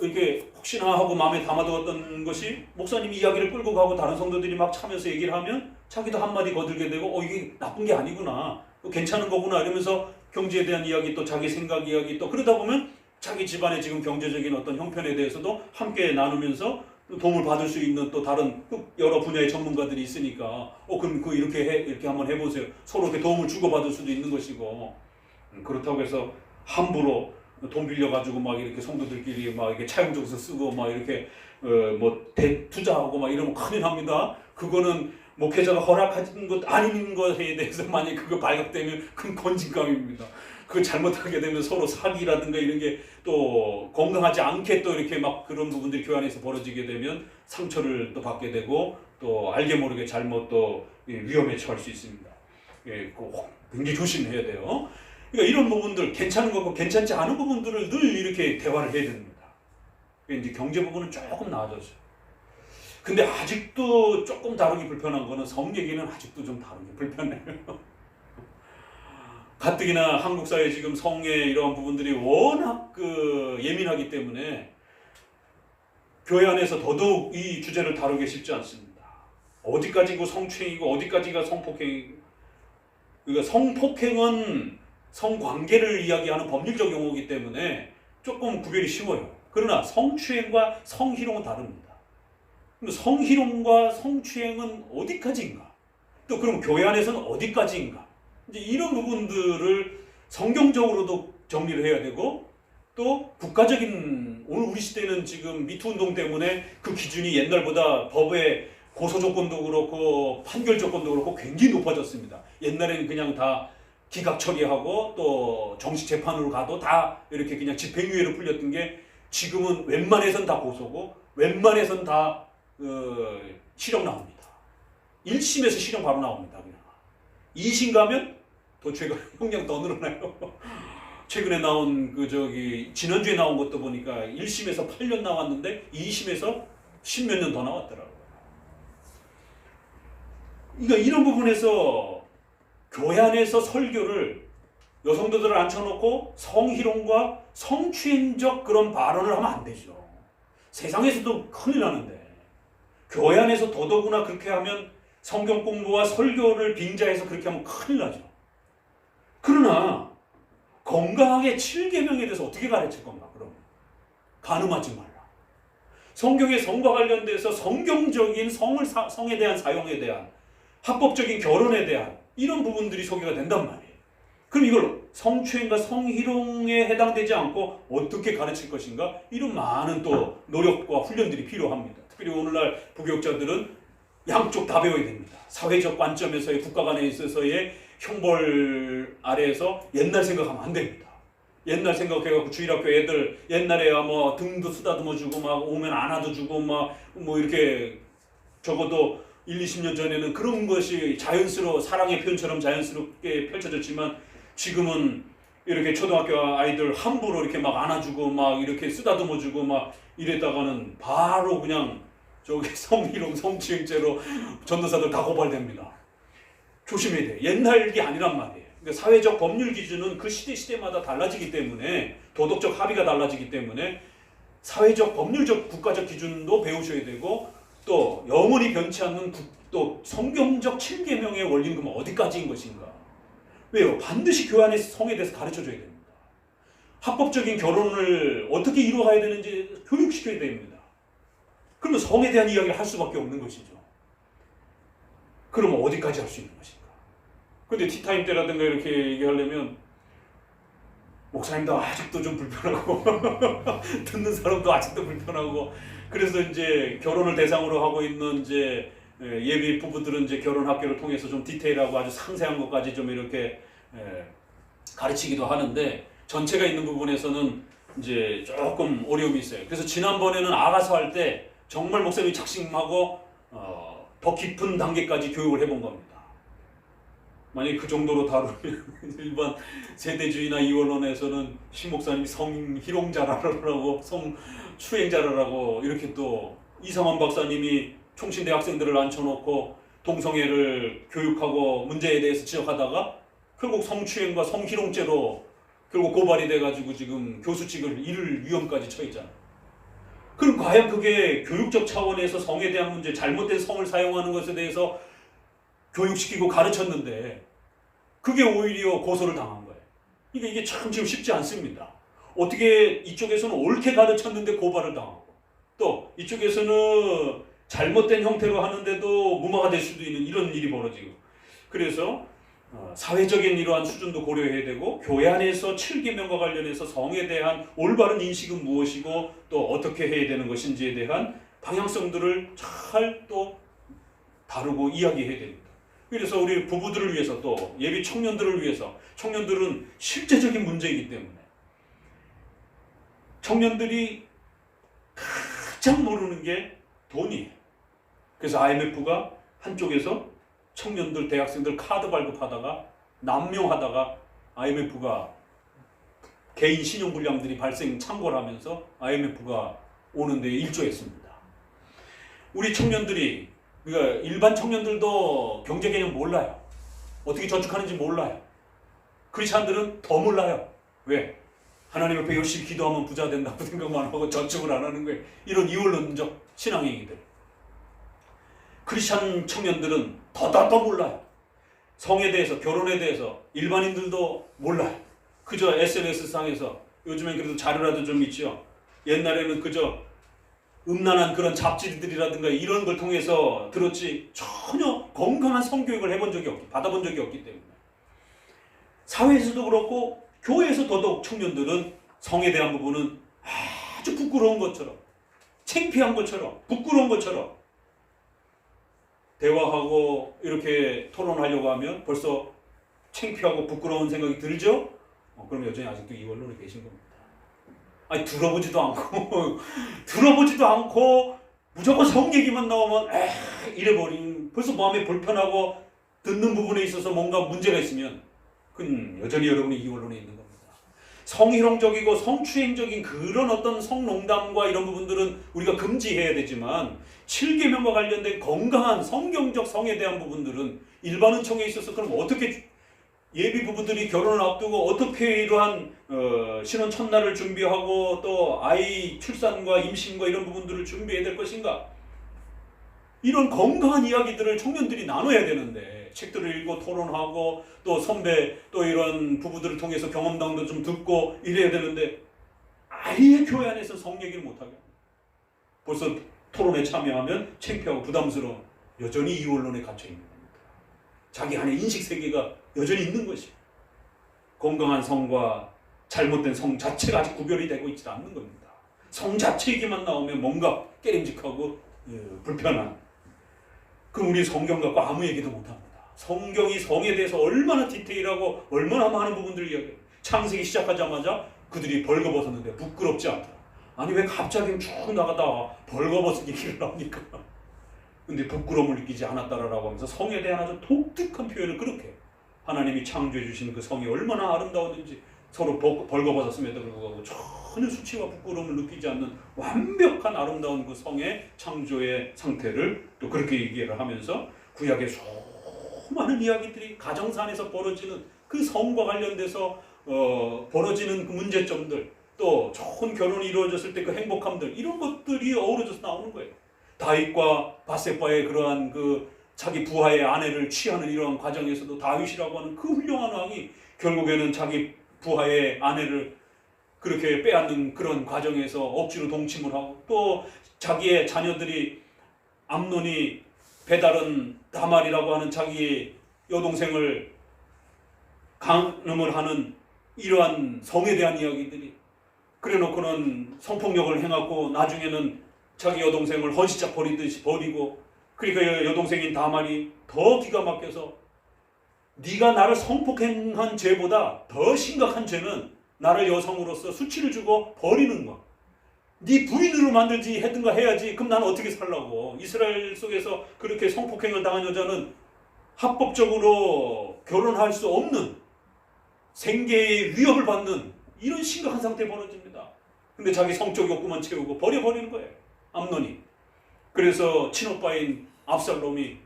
이렇게 혹시나 하고 마음에 담아두었던 것이 목사님이 이야기를 끌고 가고 다른 성도들이 막 참여해서 얘기를 하면 자기도 한마디 거들게 되고 이게 나쁜 게 아니구나 괜찮은 거구나 이러면서 경제에 대한 이야기 또 자기 생각 이야기 또 그러다 보면 자기 집안의 지금 경제적인 어떤 형편에 대해서도 함께 나누면서 도움을 받을 수 있는 또 다른 여러 분야의 전문가들이 있으니까 그럼 이렇게 한번 해보세요. 서로 이렇게 도움을 주고받을 수도 있는 것이고 그렇다고 해서 함부로 돈 빌려가지고 막 이렇게 성도들끼리 막 이렇게 차용증서 쓰고 막 이렇게 뭐 대투자하고 막 이러면 큰일 납니다. 그거는 목회자가 허락하는 것 아닌 것에 대해서 만약 그거 발각되면 큰 건진감입니다. 그거 잘못하게 되면 서로 사기라든가 이런 게 또 건강하지 않게 또 이렇게 막 그런 부분들이 교회 안에서 벌어지게 되면 상처를 또 받게 되고 또 알게 모르게 잘못 또 위험에 처할 수 있습니다. 굉장히 조심해야 돼요. 그러니까 이런 부분들 괜찮은 거고 괜찮지 않은 부분들을 늘 이렇게 대화를 해야 됩니다. 이제 경제 부분은 조금 나아졌어요. 근데 아직도 조금 다루기 불편한 거는 성 얘기는 아직도 좀 다루기 불편해요. 가뜩이나 한국 사회 지금 성의 이러한 부분들이 워낙 예민하기 때문에 교회 안에서 더더욱 이 주제를 다루기 쉽지 않습니다. 어디까지가 성추행이고 어디까지가 성폭행이고 그러니까 성폭행은 성관계를 이야기하는 법률적 용어이기 때문에 조금 구별이 쉬워요. 그러나 성추행과 성희롱은 다릅니다. 그럼 성희롱과 성추행은 어디까지인가? 또 그럼 교회 안에서는 어디까지인가? 이제 이런 부분들을 성경적으로도 정리를 해야 되고, 또 국가적인, 오늘 우리 시대는 지금 미투 운동 때문에 그 기준이 옛날보다 법의 고소 조건도 그렇고 판결 조건도 그렇고 굉장히 높아졌습니다. 옛날에는 그냥 다 기각 처리하고 또 정식 재판으로 가도 다 이렇게 그냥 집행유예로 풀렸던 게, 지금은 웬만해선 다 고소고 웬만해선 다 실형 나옵니다. 1심에서 실형 바로 나옵니다. 그냥 2심 가면 더 죄가 형량 더 늘어나요. 최근에 나온 지난주에 나온 것도 보니까 1심에서 8년 나왔는데 2심에서 10몇 년 더 나왔더라고요. 그러니까 이런 부분에서 교회 안에서 설교를 여성들을 앉혀놓고 성희롱과 성추행적 그런 발언을 하면 안 되죠. 세상에서도 큰일 나는데 교회 안에서 더더구나 그렇게 하면, 성경 공부와 설교를 빙자해서 그렇게 하면 큰일 나죠. 그러나 건강하게 7계명에 대해서 어떻게 가르칠 건가? 그럼 간음하지 말라. 성경의 성과 관련돼서 성경적인 성에 대한 사용에 대한, 합법적인 결혼에 대한 이런 부분들이 소개가 된단 말이에요. 그럼 이걸 성추행과 성희롱에 해당되지 않고 어떻게 가르칠 것인가? 이런 많은 또 노력과 훈련들이 필요합니다. 특별히 오늘날 부교육자들은 양쪽 다 배워야 됩니다. 사회적 관점에서의, 국가 간에 있어서의 형벌 아래에서 옛날 생각하면 안 됩니다. 옛날 생각해갖고 주일학교 애들 옛날에야 뭐 등도 쓰다듬어 주고 막 오면 안아도 주고 막 뭐 이렇게, 적어도 1, 20년 전에는 그런 것이 사랑의 표현처럼 자연스럽게 펼쳐졌지만, 지금은 이렇게 초등학교 아이들 함부로 이렇게 막 안아주고 막 이렇게 쓰다듬어 주고 막 이랬다가는 바로 그냥 성희롱, 성추행죄로 전도사들 다 고발됩니다. 조심해야 돼. 옛날 게 아니란 말이에요. 그러니까 사회적 법률 기준은 그 시대마다 달라지기 때문에, 도덕적 합의가 달라지기 때문에 사회적 법률적 국가적 기준도 배우셔야 되고, 또 영원히 변치 않는 또 성경적 7계명의 원리는 그럼 어디까지인 것인가? 왜요? 반드시 교회 안에서 성에 대해서 가르쳐줘야 됩니다. 합법적인 결혼을 어떻게 이루어가야 되는지 교육시켜야 됩니다. 그러면 성에 대한 이야기를 할 수밖에 없는 것이죠. 그러면 어디까지 할 수 있는 것인가? 근데 티타임 때라든가 이렇게 얘기하려면 목사님도 아직도 좀 불편하고 듣는 사람도 아직도 불편하고, 그래서 이제 결혼을 대상으로 하고 있는 이제 예비 부부들은 이제 결혼 학교를 통해서 좀 디테일하고 아주 상세한 것까지 좀 이렇게 가르치기도 하는데, 전체가 있는 부분에서는 이제 조금 어려움이 있어요. 그래서 지난번에는 아가서 할 때 정말 목사님이 작심하고 더 깊은 단계까지 교육을 해본 겁니다. 만약에 그 정도로 다루면 일반 세대주의나 이원론에서는 신 목사님이 성희롱자라라고, 성추행자라라고 이렇게, 또 이상원 박사님이 총신대 학생들을 앉혀놓고 동성애를 교육하고 문제에 대해서 지적하다가 결국 성추행과 성희롱죄로 결국 고발이 돼가지고 지금 교수직을 잃을 위험까지 처했잖아요. 그럼 과연 그게 교육적 차원에서 성에 대한 문제, 잘못된 성을 사용하는 것에 대해서 교육시키고 가르쳤는데 그게 오히려 고소를 당한 거예요. 그러니까 이게 참 지금 쉽지 않습니다. 어떻게 이쪽에서는 옳게 가르쳤는데 고발을 당하고, 또 이쪽에서는 잘못된 형태로 하는데도 무마가 될 수도 있는 이런 일이 벌어지고, 그래서 사회적인 이러한 수준도 고려해야 되고, 교회 안에서 7계명과 관련해서 성에 대한 올바른 인식은 무엇이고 또 어떻게 해야 되는 것인지에 대한 방향성들을 잘 또 다루고 이야기해야 됩니다. 그래서 우리 부부들을 위해서, 또 예비 청년들을 위해서, 청년들은 실제적인 문제이기 때문에 청년들이 가장 모르는 게 돈이에요. 그래서 IMF가 한쪽에서 청년들, 대학생들 카드 발급하다가 남용하다가 IMF가 개인 신용불량들이 참고를 하면서 IMF가 오는 데 일조했습니다. 우리 청년들이, 그러니까 일반 청년들도 경제 개념 몰라요. 어떻게 저축하는지 몰라요. 크리스찬들은 더 몰라요. 왜? 하나님 앞에 열심히 기도하면 부자 된다고 생각만 하고 저축을 안 하는 거예요. 이런 이원론적 신앙행위들. 크리스찬 청년들은 더 몰라요. 성에 대해서, 결혼에 대해서 일반인들도 몰라요. 그저 SNS 상에서 요즘엔 그래도 자료라도 좀 있죠. 옛날에는 그저 음란한 그런 잡지들이라든가 이런 걸 통해서 들었지 전혀 건강한 성교육을 받아본 적이 없기 때문에 사회에서도 그렇고 교회에서 더더욱 청년들은 성에 대한 부분은 아주 부끄러운 것처럼 창피한 것처럼 부끄러운 것처럼 대화하고 이렇게 토론하려고 하면 벌써 창피하고 부끄러운 생각이 들죠? 그럼 여전히 아직도 이원론에 계신 겁니다. 아니 들어보지도 않고 무조건 성 얘기만 나오면 이래버린 벌써 마음이 불편하고 듣는 부분에 있어서 뭔가 문제가 있으면 그건 여전히 여러분이 이원론에 있는 겁니다. 성희롱적이고 성추행적인 그런 어떤 성농담과 이런 부분들은 우리가 금지해야 되지만 7계명과 관련된 건강한 성경적 성에 대한 부분들은 일반 은총에 있어서 그럼 어떻게 예비 부부들이 결혼을 앞두고 어떻게 이러한 신혼 첫날을 준비하고 또 아이 출산과 임신과 이런 부분들을 준비해야 될 것인가? 이런 건강한 이야기들을 청년들이 나눠야 되는데 책들을 읽고 토론하고 또 선배 또 이런 부부들을 통해서 경험담도 좀 듣고 이래야 되는데 아예 교회 안에서 성 얘기를 못하게 벌써 토론에 참여하면 창피하고 부담스러운 여전히 이원론에 갇혀있는 겁니다. 자기 안에 인식세계가 여전히 있는 것이에요. 건강한 성과 잘못된 성 자체가 아직 구별이 되고 있지 않는 겁니다. 성 자체 얘기만 나오면 뭔가 깨림직하고 불편한 그럼 우리 성경 갖고 아무 얘기도 못합니다. 성경이 성에 대해서 얼마나 디테일하고 얼마나 많은 부분들을 이야기해요. 창세기 시작하자마자 그들이 벌거벗었는데 부끄럽지 않더라. 아니 왜 갑자기 쭉 나가다가 벌거벗은 얘기를 합니까? 근데 부끄러움을 느끼지 않았다라고 하면서 성에 대한 아주 독특한 표현을 그렇게 하나님이 창조해 주신 그 성이 얼마나 아름다웠는지 서로 벌거벗었음에도 불구하고 전혀 수치와 부끄러움을 느끼지 않는 완벽한 아름다운 그 성의 창조의 상태를 또 그렇게 얘기를 하면서 구약의 수많은 이야기들이 가정사 안에서 벌어지는 그 성과 관련돼서 벌어지는 그 문제점들 또 좋은 결혼이 이루어졌을 때 그 행복함들 이런 것들이 어우러져서 나오는 거예요. 다윗과 바세바의 그러한 그 자기 부하의 아내를 취하는 이러한 과정에서도 다윗이라고 하는 그 훌륭한 왕이 결국에는 자기 부하의 아내를 그렇게 빼앗는 그런 과정에서 억지로 동침을 하고 또 자기의 자녀들이 암논이 배다른 다말이라고 하는 자기 여동생을 간음을 하는 이러한 성에 대한 이야기들이 그래놓고는 성폭력을 행하고 나중에는 자기 여동생을 헌시자 버리듯이 버리고 그러니까 여동생인 다말이 더 기가 막혀서 네가 나를 성폭행한 죄보다 더 심각한 죄는 나를 여성으로서 수치를 주고 버리는 거. 네 부인으로 만들지 했든가 해야지. 그럼 나는 어떻게 살라고. 이스라엘 속에서 그렇게 성폭행을 당한 여자는 합법적으로 결혼할 수 없는 생계의 위협을 받는 이런 심각한 상태에 벌어집니다. 근데 자기 성적 욕구만 채우고 버려버리는 거예요. 암논이. 그래서 친오빠인 압살롬이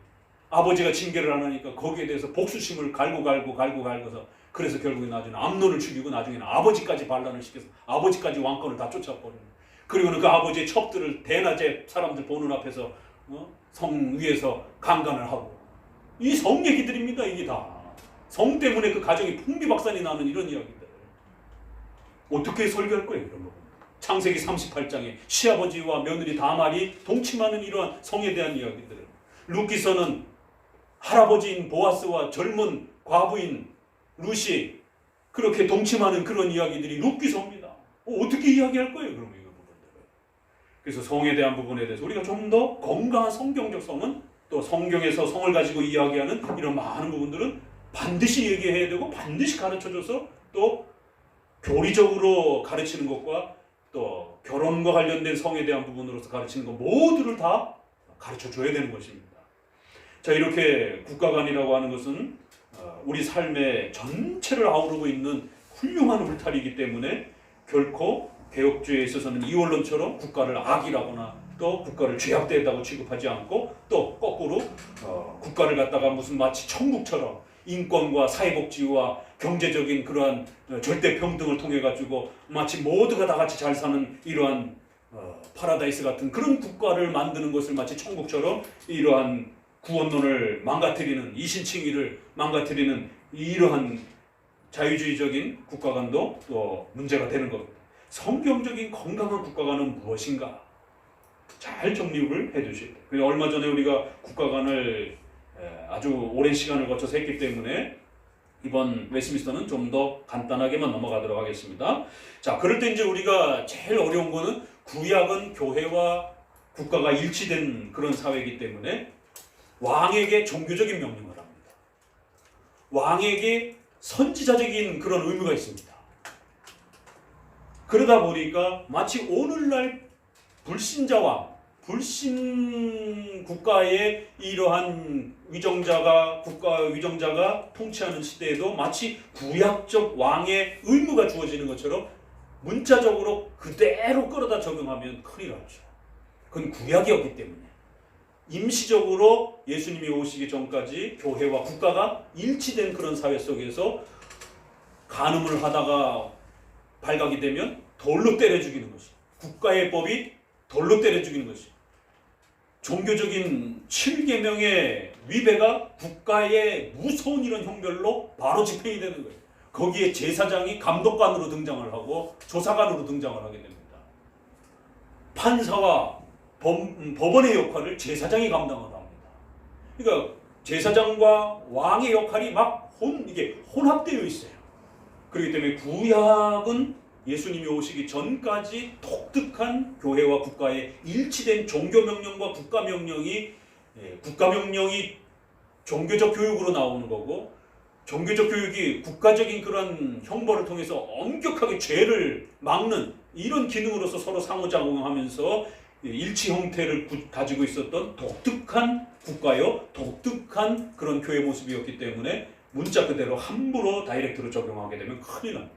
아버지가 징계를 안 하니까 거기에 대해서 복수심을 갈고서 그래서 결국에 나중에 암논을 죽이고 나중에는 아버지까지 반란을 시켜서 아버지까지 왕권을 다 쫓아버리는 그리고는 그 아버지의 첩들을 대낮에 사람들 보는 앞에서 성 위에서 강간을 하고 이 성 얘기들입니다. 이게 다 성 때문에 그 가정이 풍비박산이 나는 이런 이야기들 어떻게 설교할 거예요? 이런 거 창세기 38장에 시아버지와 며느리 다말이 동침하는 이러한 성에 대한 이야기들 룻기서는 할아버지인 보아스와 젊은 과부인 룻이 그렇게 동침하는 그런 이야기들이 룻기서입니다. 어떻게 이야기할 거예요? 그럼 이거 부분들을. 그래서 성에 대한 부분에 대해서 우리가 좀 더 건강한 성경적 성은 또 성경에서 성을 가지고 이야기하는 이런 많은 부분들은 반드시 얘기해야 되고 반드시 가르쳐줘서 또 교리적으로 가르치는 것과 또 결혼과 관련된 성에 대한 부분으로서 가르치는 것 모두를 다 가르쳐줘야 되는 것입니다. 자, 이렇게 국가관이라고 하는 것은 우리 삶의 전체를 아우르고 있는 훌륭한 울타리이기 때문에 결코 개혁주의에 있어서는 이원론처럼 국가를 악이라거나 또 국가를 죄악되다고 취급하지 않고 또 거꾸로 국가를 갖다가 무슨 마치 천국처럼 인권과 사회복지와 경제적인 그러한 절대평등을 통해 가지고 마치 모두가 다 같이 잘 사는 이러한 파라다이스 같은 그런 국가를 만드는 것을 마치 천국처럼 이러한 구원론을 망가뜨리는 이신칭의를 망가뜨리는 이러한 자유주의적인 국가관도 또 문제가 되는 겁니다. 성경적인 건강한 국가관은 무엇인가? 잘 정립을 해두셔야 돼요. 얼마 전에 우리가 국가관을 아주 오랜 시간을 거쳐서 했기 때문에 이번 웨스트민스터는 좀 더 간단하게만 넘어가도록 하겠습니다. 자, 그럴 때 이제 우리가 제일 어려운 거는 구약은 교회와 국가가 일치된 그런 사회이기 때문에 왕에게 종교적인 명령을 합니다. 왕에게 선지자적인 그런 의무가 있습니다. 그러다 보니까 마치 오늘날 불신자 왕, 불신 국가의 이러한 위정자가 국가 위정자가 통치하는 시대에도 마치 구약적 왕의 의무가 주어지는 것처럼 문자적으로 그대로 끌어다 적용하면 큰일 나죠. 그건 구약이었기 때문에 임시적으로 예수님이 오시기 전까지 교회와 국가가 일치된 그런 사회 속에서 간음을 하다가 발각이 되면 돌로 때려 죽이는 것이, 국가의 법이 돌로 때려 죽이는 것이, 종교적인 7계명의 위배가 국가의 무서운 이런 형별로 바로 집행이 되는 거예요. 거기에 제사장이 감독관으로 등장을 하고 조사관으로 등장을 하게 됩니다. 판사와 법원의 역할을 제사장이 감당을 합니다. 그러니까 제사장과 왕의 역할이 이게 혼합되어 있어요. 그렇기 때문에 구약은 예수님이 오시기 전까지 독특한 교회와 국가의 일치된 종교명령과 국가명령이 종교적 교육으로 나오는 거고, 종교적 교육이 국가적인 그런 형벌을 통해서 엄격하게 죄를 막는 이런 기능으로서 서로 상호작용하면서 일치 형태를 가지고 있었던 독특한 국가요, 독특한 그런 교회 모습이었기 때문에 문자 그대로 함부로 다이렉트로 적용하게 되면 큰일 납니다.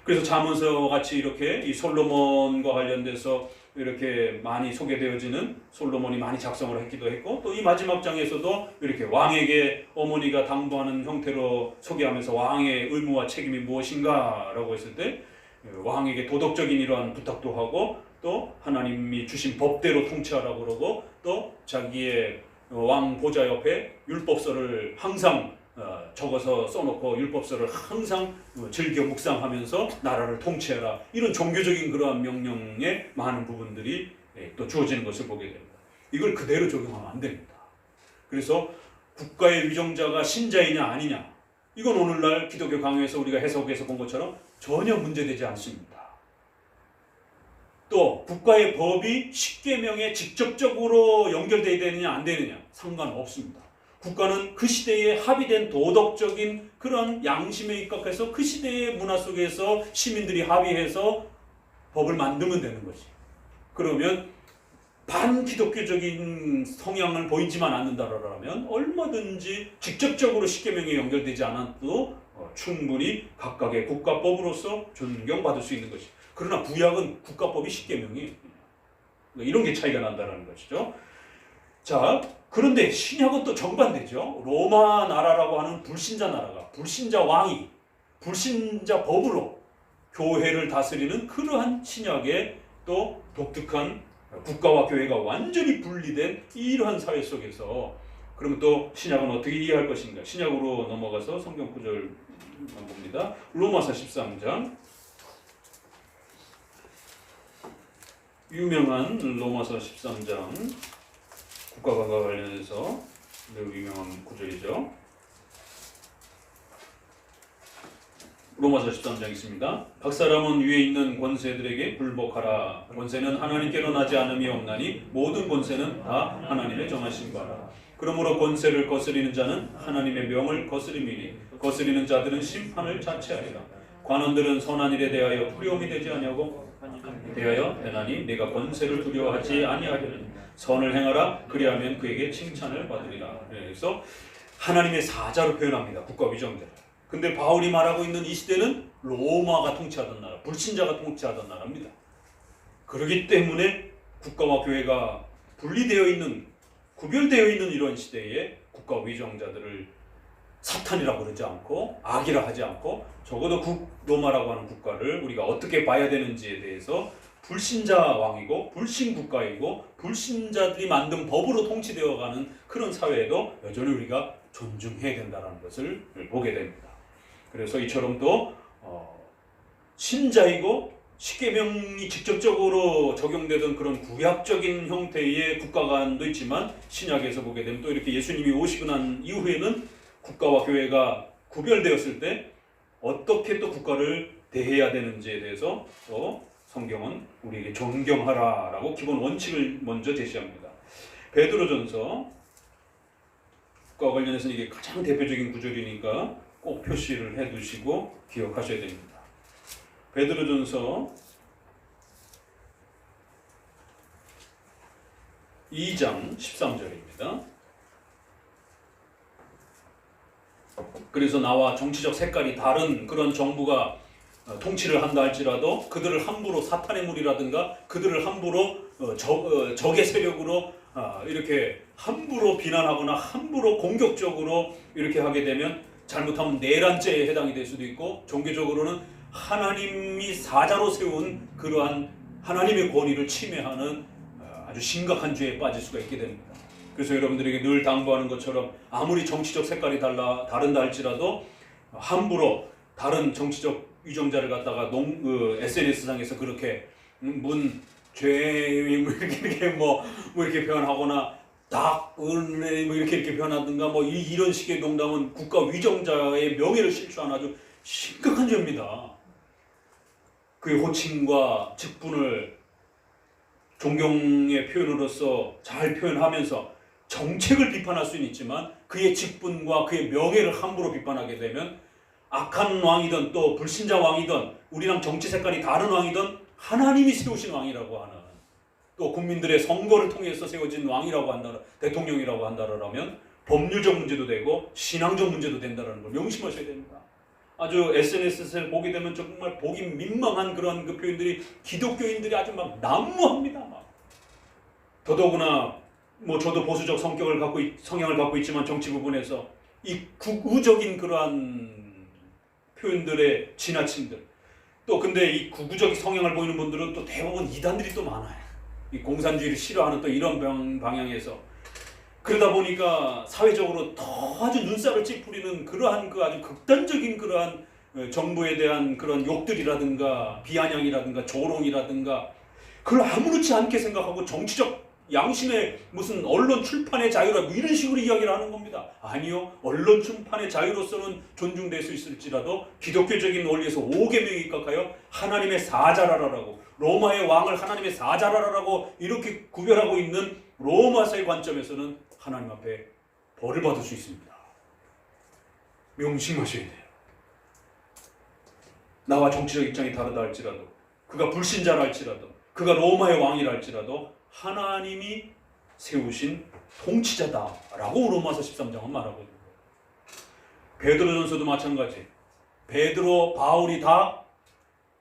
그래서 잠언서 같이 이렇게 이 솔로몬과 관련돼서 이렇게 많이 소개되어지는, 솔로몬이 많이 작성을 했기도 했고, 또 이 마지막 장에서도 이렇게 왕에게 어머니가 당부하는 형태로 소개하면서 왕의 의무와 책임이 무엇인가 라고 했을 때 왕에게 도덕적인 이러한 부탁도 하고, 또 하나님이 주신 법대로 통치하라고 그러고, 또 자기의 왕 보좌 옆에 율법서를 항상 적어서 써놓고 율법서를 항상 즐겨 묵상하면서 나라를 통치해라, 이런 종교적인 그러한 명령의 많은 부분들이 또 주어지는 것을 보게 됩니다. 이걸 그대로 적용하면 안 됩니다. 그래서 국가의 위정자가 신자이냐 아니냐, 이건 오늘날 기독교 강요에서 우리가 해석에서 본 것처럼 전혀 문제되지 않습니다. 또 국가의 법이 십계명에 직접적으로 연결되어야 되느냐 안 되느냐 상관없습니다. 국가는 그 시대에 합의된 도덕적인 그런 양심에 입각해서 그 시대의 문화 속에서 시민들이 합의해서 법을 만들면 되는 거지. 그러면 반기독교적인 성향을 보이지만 않는다라면 얼마든지 직접적으로 십계명에 연결되지 않아도 충분히 각각의 국가법으로서 존경받을 수 있는 것이. 그러나 구약은 국가법이 십계명이에요. 이런 게 차이가 난다는 것이죠. 자, 그런데 신약은 또 정반대죠. 로마 나라라고 하는 불신자 나라가, 불신자 왕이 불신자 법으로 교회를 다스리는 그러한 신약의 또 독특한 국가와 교회가 완전히 분리된 이러한 사회 속에서, 그러면 또 신약은 어떻게 이해할 것인가? 신약으로 넘어가서 성경 구절만 봅니다. 로마서 13장, 유명한 로마서 13장 국가관과 관련해서 매우 유명한 구절이죠. 로마서 13장 있습니다. 각 사람은 위에 있는 권세들에게 굴복하라. 권세는 하나님께로 나지 않음이 없나니 모든 권세는 다 하나님의 정하신 바라. 그러므로 권세를 거스리는 자는 하나님의 명을 거스림이니 거스리는 자들은 심판을 자체하리라. 관원들은 선한 일에 대하여 두려움이 되지 아니하고 대하여 되나니 네가 권세를 두려워하지 아니하려니 선을 행하라. 그리하면 그에게 칭찬을 받으리라. 그래서 하나님의 사자로 표현합니다. 국가 위정자. 근데 바울이 말하고 있는 이 시대는 로마가 통치하던 나라, 불신자가 통치하던 나라입니다. 그렇기 때문에 국가와 교회가 분리되어 있는, 구별되어 있는 이런 시대에 국가 위정자들을 사탄이라고 그러지 않고 악이라 하지 않고, 적어도 로마라고 하는 국가를 우리가 어떻게 봐야 되는지에 대해서 불신자 왕이고 불신 국가이고 불신자들이 만든 법으로 통치되어가는 그런 사회에도 여전히 우리가 존중해야 된다는 것을 보게 됩니다. 그래서 이처럼 또 신자이고 십계명이 직접적으로 적용되던 그런 구약적인 형태의 국가관도 있지만 신약에서 보게 되면 또 이렇게 예수님이 오시고 난 이후에는 국가와 교회가 구별되었을 때 어떻게 또 국가를 대해야 되는지에 대해서 또 성경은 우리에게 존경하라라고 기본 원칙을 먼저 제시합니다. 베드로전서 국가와 관련해서는 이게 가장 대표적인 구절이니까 꼭 표시를 해두시고 기억하셔야 됩니다. 베드로전서 2장 13절입니다. 그래서 나와 정치적 색깔이 다른 그런 정부가 통치를 한다 할지라도 그들을 함부로 사탄의 무리라든가 그들을 함부로 적의 세력으로 이렇게 함부로 비난하거나 함부로 공격적으로 이렇게 하게 되면 잘못하면 내란죄에 해당이 될 수도 있고 종교적으로는 하나님이 사자로 세운 그러한 하나님의 권위를 침해하는 아주 심각한 죄에 빠질 수가 있게 됩니다. 그래서 여러분들에게 늘 당부하는 것처럼 아무리 정치적 색깔이 다른다 할지라도 함부로 다른 정치적 위정자를 갖다가 SNS상에서 그렇게 죄 이렇게 표현하거나 이렇게 표현하든가 이런 식의 농담은 국가 위정자의 명예를 실추한 아주 심각한 죄입니다. 그의 호칭과 직분을 존경의 표현으로서 잘 표현하면서 정책을 비판할 수는 있지만 그의 직분과 그의 명예를 함부로 비판하게 되면 악한 왕이든 또 불신자 왕이든 우리랑 정치 색깔이 다른 왕이든 하나님이 세우신 왕이라고 하는 또 국민들의 선거를 통해서 세워진 왕이라고 한다, 대통령이라고 한다라면 법률적 문제도 되고 신앙적 문제도 된다는 걸 명심하셔야 됩니다. 아주 SNS를 보게 되면 정말 보기 민망한 그런 그 표현들이 기독교인들이 아주 막 난무합니다. 더더구나 저도 보수적 성향을 갖고 있지만 정치 부분에서 이 극우적인 그러한 표현들의 지나침들 또 근데 이 극우적 성향을 보이는 분들은 또 대부분 이단들이 또 많아요. 이 공산주의를 싫어하는 또 이런 방향에서 그러다 보니까 사회적으로 더 아주 눈살을 찌푸리는 그러한 그 아주 극단적인 그러한 정부에 대한 그런 욕들이라든가 비아냥이라든가 조롱이라든가 그걸 아무렇지 않게 생각하고 정치적 양심의 무슨 언론 출판의 자유라 이런 식으로 이야기를 하는 겁니다. 아니요. 언론 출판의 자유로서는 존중될 수 있을지라도 기독교적인 원리에서 5계명에 입각하여 하나님의 사자라라고 로마의 왕을 하나님의 사자라라고 이렇게 구별하고 있는 로마서의 관점에서는 하나님 앞에 벌을 받을 수 있습니다. 명심하셔야 돼요. 나와 정치적 입장이 다르다 할지라도 그가 불신자라 할지라도 그가 로마의 왕이라 할지라도 하나님이 세우신 통치자다라고 로마서 13장은 말하고 있는 거예요. 베드로전서도 마찬가지. 베드로, 바울이 다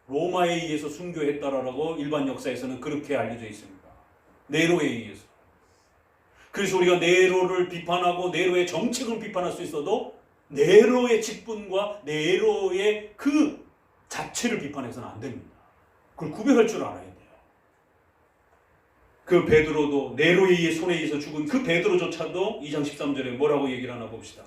로마에 의해서 순교했다라고 일반 역사에서는 그렇게 알려져 있습니다. 네로에 의해서. 그래서 우리가 네로를 비판하고 네로의 정책을 비판할 수 있어도 네로의 직분과 네로의 그 자체를 비판해서는 안 됩니다. 그걸 구별할 줄 알아야 돼요. 그 베드로도 네로의 손에 의해서 죽은 그 베드로조차도 2장 13절에 뭐라고 얘기를 하나 봅시다.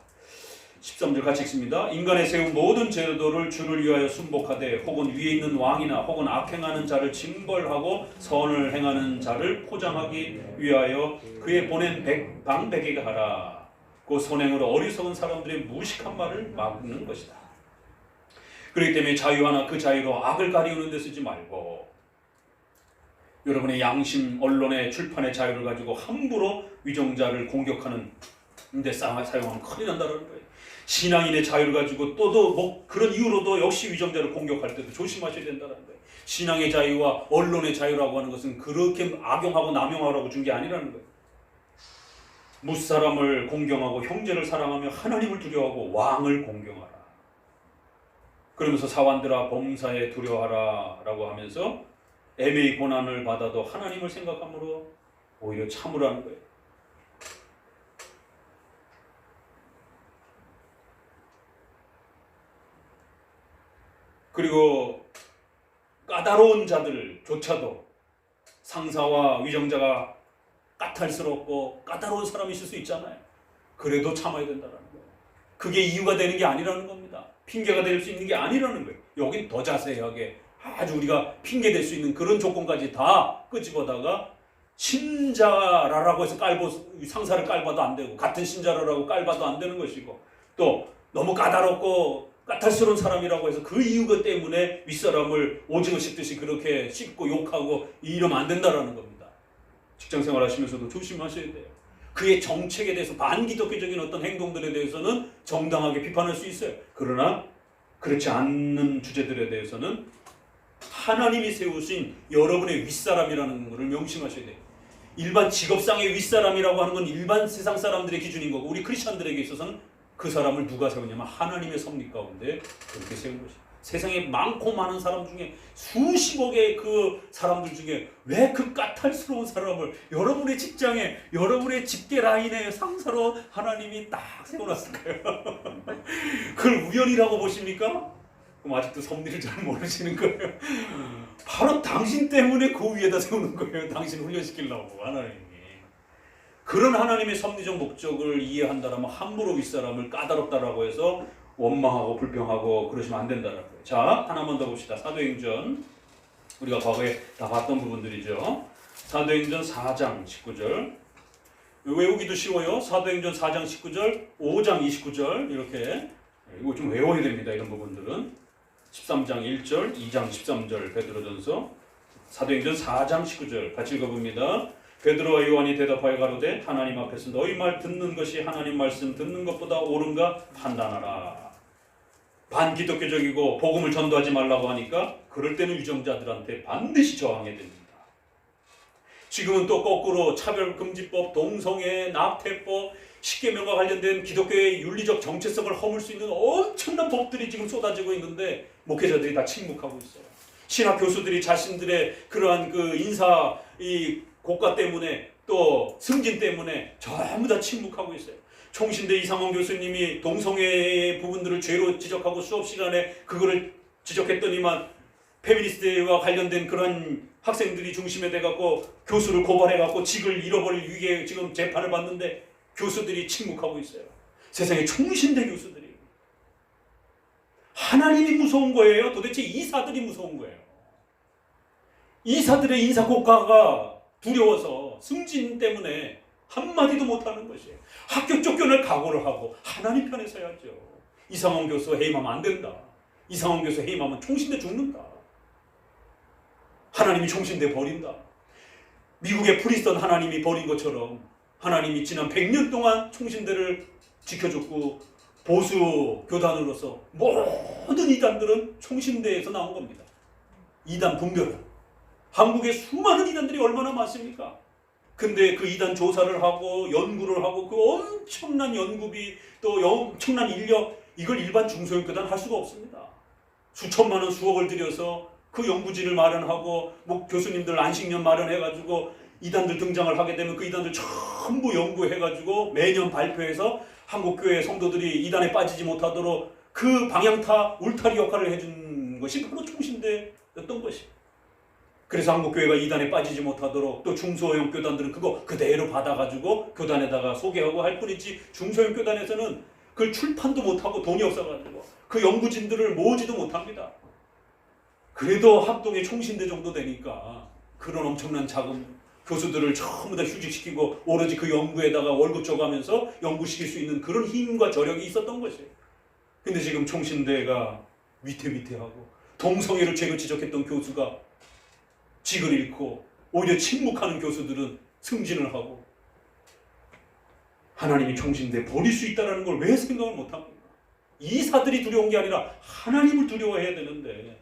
13절 같이 읽습니다. 인간의 세운 모든 제도를 주를 위하여 순복하되 혹은 위에 있는 왕이나 혹은 악행하는 자를 징벌하고 선을 행하는 자를 포장하기 위하여 그의 보낸 방백에게 하라. 그 선행으로 어리석은 사람들의 무식한 말을 막는 것이다. 그렇기 때문에 자유하나 그 자유로 악을 가리우는 데 쓰지 말고 여러분의 양심, 언론의 출판의 자유를 가지고 함부로 위정자를 공격하는 데 사용하면 큰일 난다는 거예요. 신앙인의 자유를 가지고 또도 그런 이유로도 역시 위정자를 공격할 때도 조심하셔야 된다는 거예요. 신앙의 자유와 언론의 자유라고 하는 것은 그렇게 악용하고 남용하라고 준 게 아니라는 거예요. 무사람을 공경하고 형제를 사랑하며 하나님을 두려워하고 왕을 공경하라. 그러면서 사환들아 범사에 두려워하라 라고 하면서 애매히 고난을 받아도 하나님을 생각함으로 오히려 참으라는 거예요. 그리고 까다로운 자들조차도 상사와 위정자가 까탈스럽고 까다로운 사람이 있을 수 있잖아요. 그래도 참아야 된다는 거예요. 그게 이유가 되는 게 아니라는 겁니다. 핑계가 될 수 있는 게 아니라는 거예요. 여긴 더 자세하게 아주 우리가 핑계 될 수 있는 그런 조건까지 다 끄집어다가 신자라고 해서 상사를 깔봐도 안 되고 같은 신자라고 깔봐도 안 되는 것이고 또 너무 까다롭고 까탈스러운 사람이라고 해서 그 이유 때문에 윗사람을 오징어 씹듯이 그렇게 씹고 욕하고 이러면 안 된다라는 겁니다. 직장생활 하시면서도 조심하셔야 돼요. 그의 정책에 대해서 반기독교적인 어떤 행동들에 대해서는 정당하게 비판할 수 있어요. 그러나 그렇지 않는 주제들에 대해서는 하나님이 세우신 여러분의 윗사람이라는 것을 명심하셔야 돼요. 일반 직업상의 윗사람이라고 하는 건 일반 세상 사람들의 기준인 거고 우리 크리스천들에게 있어서는 그 사람을 누가 세우냐면 하나님의 섭리 가운데 그렇게 세운 것이에요. 세상에 많고 많은 사람 중에 수십억의 그 사람들 중에 왜 그 까탈스러운 사람을 여러분의 직장에 여러분의 집계 라인에 상사로 하나님이 딱 세워놨을까요? 그걸 우연이라고 보십니까? 그럼 아직도 섭리를 잘 모르시는 거예요. 바로 당신 때문에 그 위에다 세우는 거예요. 당신 훈련시키려고 하나님이. 그런 하나님의 섭리적 목적을 이해한다면 함부로 윗사람을 까다롭다라고 해서 원망하고 불평하고 그러시면 안 된다는 거예요. 자, 하나만 더 봅시다. 사도행전. 우리가 과거에 다 봤던 부분들이죠. 사도행전 4장 19절. 외우기도 쉬워요. 사도행전 4장 19절, 5장 29절 이렇게. 이거 좀 외워야 됩니다. 이런 부분들은. 13장 1절, 2장 13절 베드로전서. 사도행전 4장 19절 같이 읽어봅니다. 베드로와 요한이 대답하여 가로되 하나님 앞에서 너희 말 듣는 것이 하나님 말씀 듣는 것보다 옳은가 판단하라. 반기독교적이고 복음을 전도하지 말라고 하니까 그럴 때는 유정자들한테 반드시 저항해야 됩니다. 지금은 또 거꾸로 차별금지법, 동성애, 낙태법, 십계명과 관련된 기독교의 윤리적 정체성을 허물 수 있는 엄청난 법들이 지금 쏟아지고 있는데 목회자들이 다 침묵하고 있어요. 신학 교수들이 자신들의 그러한 그 인사 고가 때문에 또 승진 때문에 전부 다 침묵하고 있어요. 총신대 이상원 교수님이 동성애의 부분들을 죄로 지적하고 수업 시간에 그거를 지적했더니만 페미니스트와 관련된 그런 학생들이 중심에 돼갖고 교수를 고발해갖고 직을 잃어버릴 위기에 지금 재판을 받는데 교수들이 침묵하고 있어요. 세상에 총신대 교수들이. 하나님이 무서운 거예요? 도대체 이사들이 무서운 거예요? 이사들의 인사 고가가 두려워서 승진 때문에 한마디도 못하는 것이에요. 학교 쫓겨날 각오를 하고 하나님 편에 서야죠. 이상원 교수 해임하면 안 된다. 이상원 교수 해임하면 총신대 죽는다. 하나님이 총신대 버린다. 미국의 프리스턴 하나님이 버린 것처럼 하나님이 지난 100년 동안 총신대를 지켜줬고 보수 교단으로서 모든 이단들은 총신대에서 나온 겁니다. 이단 분별은. 한국에 수많은 이단들이 얼마나 많습니까? 근데 그 이단 조사를 하고 연구를 하고 그 엄청난 연구비 또 엄청난 인력 이걸 일반 중소형 교단 할 수가 없습니다. 수천만 원 수억을 들여서 그 연구진을 마련하고 뭐 교수님들 안식년 마련해가지고 이단들 등장을 하게 되면 그 이단들 전부 연구해가지고 매년 발표해서 한국교회 성도들이 이단에 빠지지 못하도록 그 방향타 울타리 역할을 해준 것이 바로 총신대였던 것이에요. 그래서 한국교회가 이단에 빠지지 못하도록 또 중소형 교단들은 그거 그대로 받아가지고 교단에다가 소개하고 할 뿐이지 중소형 교단에서는 그걸 출판도 못하고 돈이 없어가지고 그 연구진들을 모으지도 못합니다. 그래도 합동의 총신대 정도 되니까 그런 엄청난 자금 교수들을 전부 다 휴직시키고 오로지 그 연구에다가 월급 줘가면서 연구시킬 수 있는 그런 힘과 저력이 있었던 것이에요. 근데 지금 총신대가 위태위태하고 동성애를 죄로 지적했던 교수가 직을 잃고 오히려 침묵하는 교수들은 승진을 하고 하나님이 총신대 버릴 수 있다는 걸 왜 생각을 못합니까? 이사들이 두려운 게 아니라 하나님을 두려워해야 되는데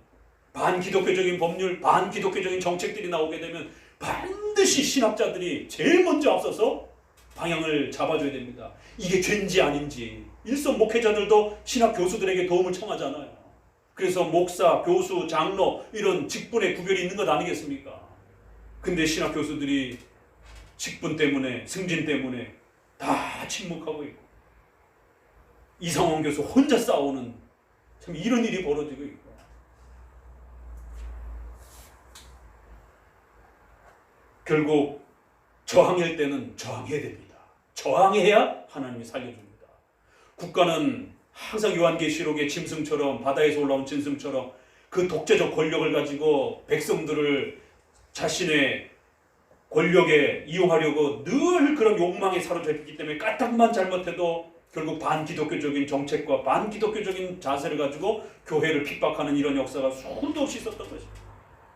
반기독교적인 법률, 반기독교적인 정책들이 나오게 되면 반드시 신학자들이 제일 먼저 앞서서 방향을 잡아줘야 됩니다. 이게 죄인지 아닌지 일선 목회자들도 신학 교수들에게 도움을 청하잖아요. 그래서 목사, 교수, 장로 이런 직분의 구별이 있는 것 아니겠습니까? 근데 신학 교수들이 직분 때문에 승진 때문에 다 침묵하고 있고 이상원 교수 혼자 싸우는 참 이런 일이 벌어지고 있고 결국 저항일 때는 저항해야 됩니다. 저항해야 하나님이 살려줍니다. 국가는 항상 요한계시록의 짐승처럼, 바다에서 올라온 짐승처럼 그 독재적 권력을 가지고 백성들을 자신의 권력에 이용하려고 늘 그런 욕망에 사로잡혔기 때문에 까딱만 잘못해도 결국 반기독교적인 정책과 반기독교적인 자세를 가지고 교회를 핍박하는 이런 역사가 수도 없이 있었던 것입니다.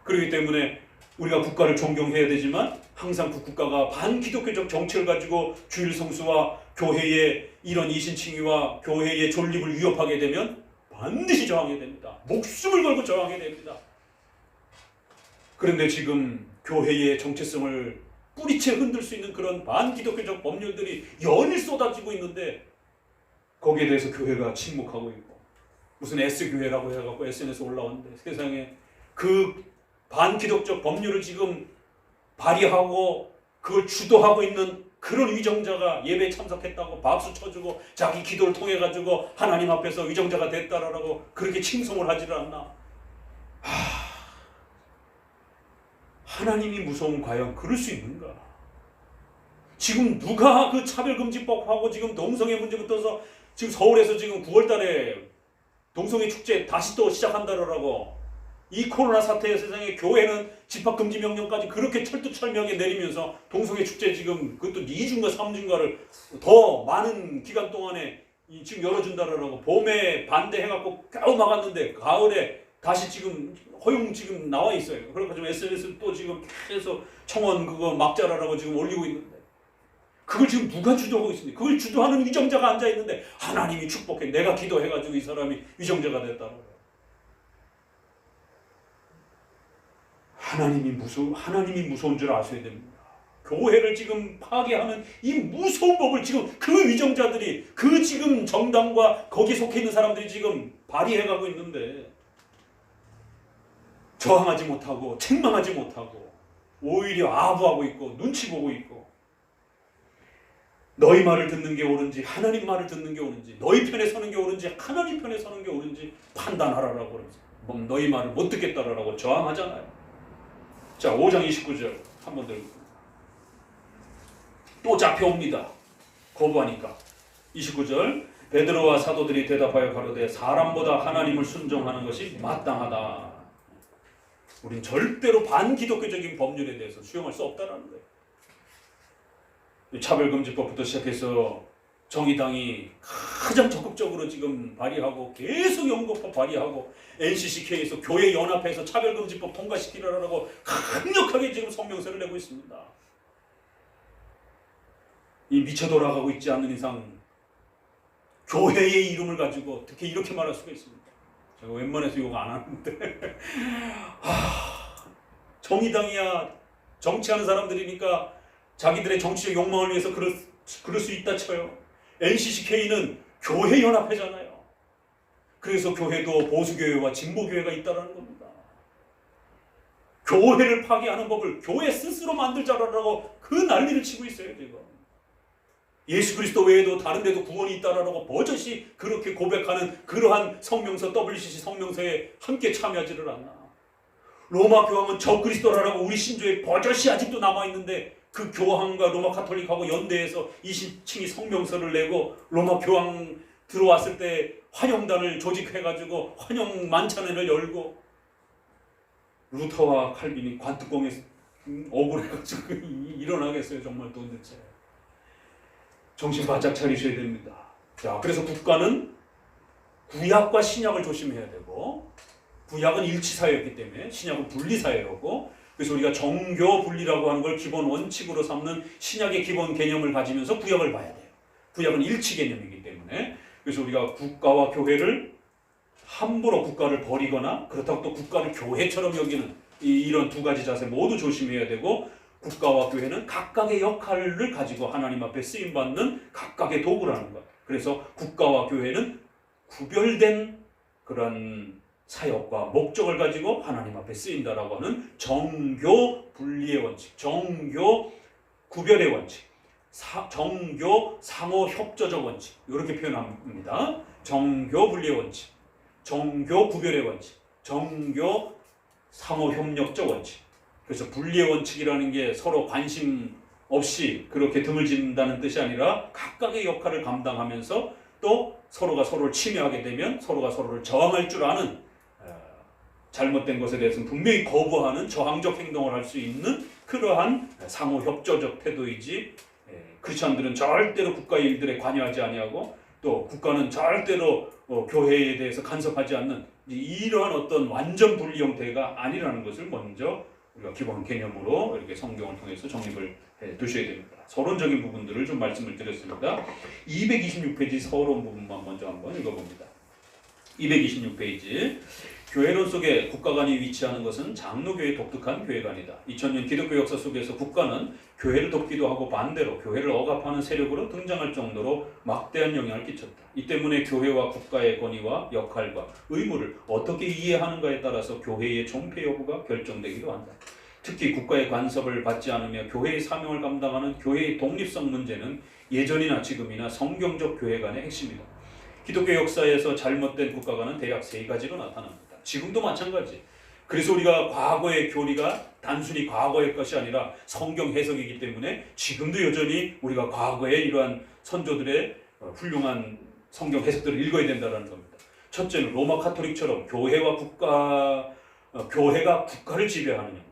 그렇기 때문에 우리가 국가를 존경해야 되지만 항상 그 국가가 반기독교적 정책을 가지고 주일 성수와 교회의 이런 이신칭의와 교회의 존립을 위협하게 되면 반드시 저항해야 됩니다. 목숨을 걸고 저항해야 됩니다. 그런데 지금 교회의 정체성을 뿌리채 흔들 수 있는 그런 반기독교적 법률들이 연일 쏟아지고 있는데 거기에 대해서 교회가 침묵하고 있고 무슨 S교회라고 해갖고 SNS에 올라왔는데 세상에 그 반기독적 법률을 지금 발의하고 그걸 주도하고 있는 그런 위정자가 예배에 참석했다고 박수 쳐주고 자기 기도를 통해 가지고 하나님 앞에서 위정자가 됐다라고 그렇게 칭송을 하지를 않나. 하나님이 무서운 과연 그럴 수 있는가? 지금 누가 그 차별금지법하고 지금 동성애 문제부터서 지금 서울에서 지금 9월달에 동성애 축제 다시 또 시작한다라고 이 코로나 사태의 세상에 교회는 집합금지 명령까지 그렇게 철두철미하게 내리면서 동성애 축제 지금 그것도 2주인가 3주인가를 더 많은 기간 동안에 지금 열어준다라고 봄에 반대해갖고 겨우 막았는데 가을에 다시 지금 허용 지금 나와 있어요. 그러니까 지금 SNS 또 지금 계속 청원 그거 막자라라고 지금 올리고 있는데 그걸 지금 누가 주도하고 있습니까? 그걸 주도하는 위정자가 앉아 있는데 하나님이 축복해 내가 기도해가지고 이 사람이 위정자가 됐다고. 하나님이 무서운 줄 아셔야 됩니다. 교회를 지금 파괴하는 이 무서운 법을 지금 그 위정자들이 그 지금 정당과 거기 속해 있는 사람들이 지금 발의해가고 있는데 저항하지 못하고 책망하지 못하고 오히려 아부하고 있고 눈치 보고 있고 너희 말을 듣는 게 옳은지 하나님 말을 듣는 게 옳은지 너희 편에 서는 게 옳은지 하나님 편에 서는 게 옳은지 판단하라라고 그러면서 너희 말을 못 듣겠다라고 저항하잖아요. 자 5장 29절 한번 들고 또 잡혀옵니다. 거부하니까 29절 베드로와 사도들이 대답하여 가로되 사람보다 하나님을 순종하는 것이 마땅하다. 우린 절대로 반기독교적인 법률에 대해서 수용할 수 없다는 거예요. 차별금지법부터 시작해서 정의당이 가장 적극적으로 지금 발의하고 계속 연구법 발의하고 NCCK에서 교회 연합회에서 차별금지법 통과시키라고 강력하게 지금 성명서를 내고 있습니다. 이 미쳐 돌아가고 있지 않는 이상 교회의 이름을 가지고 특히 이렇게 말할 수가 있습니다. 제가 웬만해서 욕 안 하는데 정의당이야 정치하는 사람들이니까 자기들의 정치적 욕망을 위해서 그럴 수 있다 쳐요. NCCK는 교회 연합회잖아요. 그래서 교회도 보수교회와 진보교회가 있다는 겁니다. 교회를 파괴하는 법을 교회 스스로 만들자라고 그 난리를 치고 있어요. 지금 예수 그리스도 외에도 다른 데도 구원이 있다라고 버젓이 그렇게 고백하는 그러한 성명서 WCC 성명서에 함께 참여하지를 않나. 로마 교황은 저 그리스도라고 우리 신조에 버젓이 아직도 남아있는데 그 교황과 로마 카톨릭하고 연대해서 이신칭의 성명서를 내고 로마 교황 들어왔을 때 환영단을 조직해가지고 환영 만찬회를 열고 루터와 칼빈이 관뚜껑에 억울해가지고 일어나겠어요. 정말 도대체 정신 바짝 차리셔야 됩니다. 자, 그래서 국가는 구약과 신약을 조심해야 되고 구약은 일치사회였기 때문에 신약은 분리사회였고 그래서 우리가 정교 분리라고 하는 걸 기본 원칙으로 삼는 신약의 기본 개념을 가지면서 구약을 봐야 돼요. 구약은 일치 개념이기 때문에 그래서 우리가 국가와 교회를 함부로 국가를 버리거나 그렇다고 또 국가를 교회처럼 여기는 이런 두 가지 자세 모두 조심해야 되고 국가와 교회는 각각의 역할을 가지고 하나님 앞에 쓰임받는 각각의 도구라는 것. 그래서 국가와 교회는 구별된 그런 사역과 목적을 가지고 하나님 앞에 쓰인다라고 하는 정교 분리의 원칙, 정교 구별의 원칙, 정교 상호 협조적 원칙 이렇게 표현합니다. 정교 분리의 원칙, 정교 구별의 원칙, 정교 상호 협력적 원칙. 그래서 분리의 원칙이라는 게 서로 관심 없이 그렇게 등을 짓는다는 뜻이 아니라 각각의 역할을 감당하면서 또 서로가 서로를 침해하게 되면 서로가 서로를 저항할 줄 아는 잘못된 것에 대해서는 분명히 거부하는 저항적 행동을 할 수 있는 그러한 상호 협조적 태도이지 크리스천들은 절대로 국가의 일들에 관여하지 아니하고 또 국가는 절대로 교회에 대해서 간섭하지 않는 이러한 어떤 완전 분리 형태가 아니라는 것을 먼저 우리가 기본 개념으로 이렇게 성경을 통해서 정립을 해 두셔야 됩니다. 서론적인 부분들을 좀 말씀을 드렸습니다. 226페이지 서론 부분만 먼저 한번 읽어봅니다. 226페이지 교회론 속에 국가관이 위치하는 것은 장로교회의 독특한 교회관이다. 2000년 기독교 역사 속에서 국가는 교회를 돕기도 하고 반대로 교회를 억압하는 세력으로 등장할 정도로 막대한 영향을 끼쳤다. 이 때문에 교회와 국가의 권위와 역할과 의무를 어떻게 이해하는가에 따라서 교회의 존폐 여부가 결정되기도 한다. 특히 국가의 간섭을 받지 않으며 교회의 사명을 감당하는 교회의 독립성 문제는 예전이나 지금이나 성경적 교회관의 핵심이다. 기독교 역사에서 잘못된 국가관은 대략 세 가지로 나타납니다. 지금도 마찬가지. 그래서 우리가 과거의 교리가 단순히 과거의 것이 아니라 성경 해석이기 때문에 지금도 여전히 우리가 과거의 이러한 선조들의 훌륭한 성경 해석들을 읽어야 된다는 겁니다. 첫째는 로마 카톨릭처럼 교회가 국가를 지배하는 형태.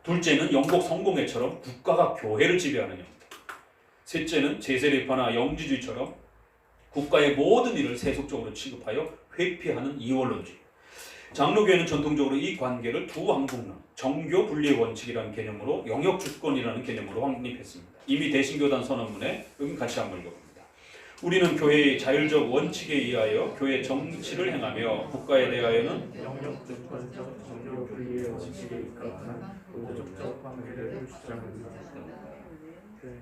둘째는 영국 성공회처럼 국가가 교회를 지배하는 형태. 셋째는 제세례파나 영지주의처럼 국가의 모든 일을 세속적으로 취급하여 회피하는 이원론주의. 장로교회는 전통적으로 이 관계를 두 항국론, 정교 분리의 원칙이라는 개념으로 영역주권이라는 개념으로 확립했습니다. 이미 대신교단 선언문에 여기 같이 한번 읽어봅니다. 우리는 교회의 자율적 원칙에 의하여 교회 정치를 행하며 국가에 대하여는 영역주권적 정교 분리의 원칙에 입각한 도덕적 관계를 주장합니다.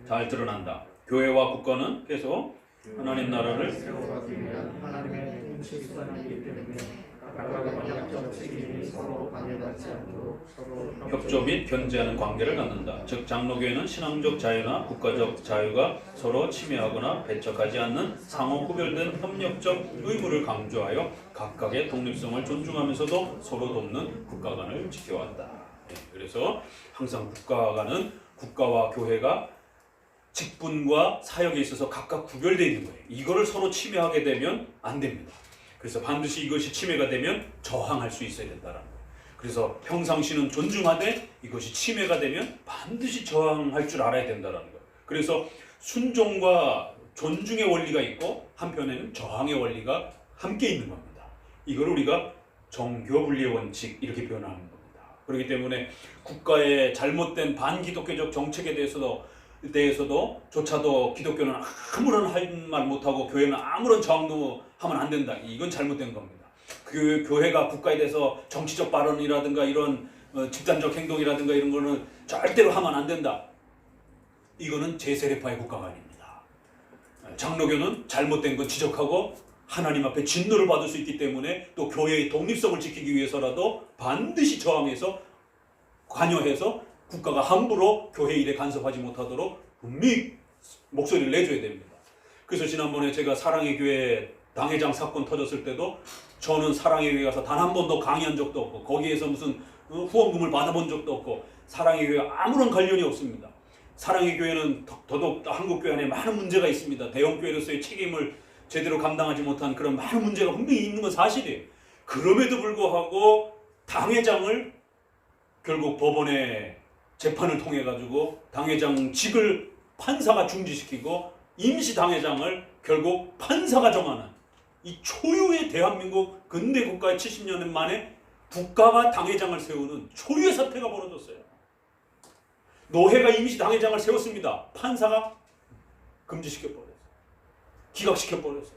잘 드러난다. 교회와 국가는 계속 하나님 나라를 세워가기 위한 하나님의 통치기관이기 때문에 각각의 원칙적 책임이 서로 방해받지 않도록 서로 협조 및 견제하는 관계를 갖는다. 즉 장로교회는 신앙적 자유나 국가적 자유가 서로 침해하거나 배척하지 않는 상호 구별된 협력적 의무를 강조하여 각각의 독립성을 존중하면서도 서로 돕는 국가관을 지켜왔다. 그래서 항상 국가관은 국가와 교회가 직분과 사역에 있어서 각각 구별되어 있는 거예요. 이거를 서로 침해하게 되면 안 됩니다. 그래서 반드시 이것이 침해가 되면 저항할 수 있어야 된다는 거예요. 그래서 평상시는 존중하되 이것이 침해가 되면 반드시 저항할 줄 알아야 된다는 거예요. 그래서 순종과 존중의 원리가 있고 한편에는 저항의 원리가 함께 있는 겁니다. 이걸 우리가 정교분리의 원칙 이렇게 표현하는 겁니다. 그렇기 때문에 국가의 잘못된 반기독교적 정책에 대해서도 조차도 기독교는 아무런 할 말 못하고 교회는 아무런 저항도 하면 안 된다. 이건 잘못된 겁니다. 그 교회가 국가에 대해서 정치적 발언이라든가 이런 집단적 행동이라든가 이런 거는 절대로 하면 안 된다. 이거는 제세례파의 국가관입니다. 장로교는 잘못된 건 지적하고 하나님 앞에 진노를 받을 수 있기 때문에 또 교회의 독립성을 지키기 위해서라도 반드시 저항해서 관여해서 국가가 함부로 교회 일에 간섭하지 못하도록 분명히 목소리를 내줘야 됩니다. 그래서 지난번에 제가 사랑의 교회 당회장 사건 터졌을 때도 저는 사랑의 교회 가서 단 한 번도 강의한 적도 없고 거기에서 무슨 후원금을 받아본 적도 없고 사랑의 교회 아무런 관련이 없습니다. 사랑의 교회는 더더욱 한국교회 안에 많은 문제가 있습니다. 대형교회로서의 책임을 제대로 감당하지 못한 그런 많은 문제가 분명히 있는 건 사실이에요. 그럼에도 불구하고 당회장을 결국 법원에 재판을 통해 가지고 당회장직을 판사가 중지시키고 임시 당회장을 결국 판사가 정하는 이 초유의 대한민국 근대 국가의 70년 만에 국가가 당회장을 세우는 초유의 사태가 벌어졌어요. 노회가 임시 당회장을 세웠습니다. 판사가 금지시켜버렸어요. 기각시켜버렸어요.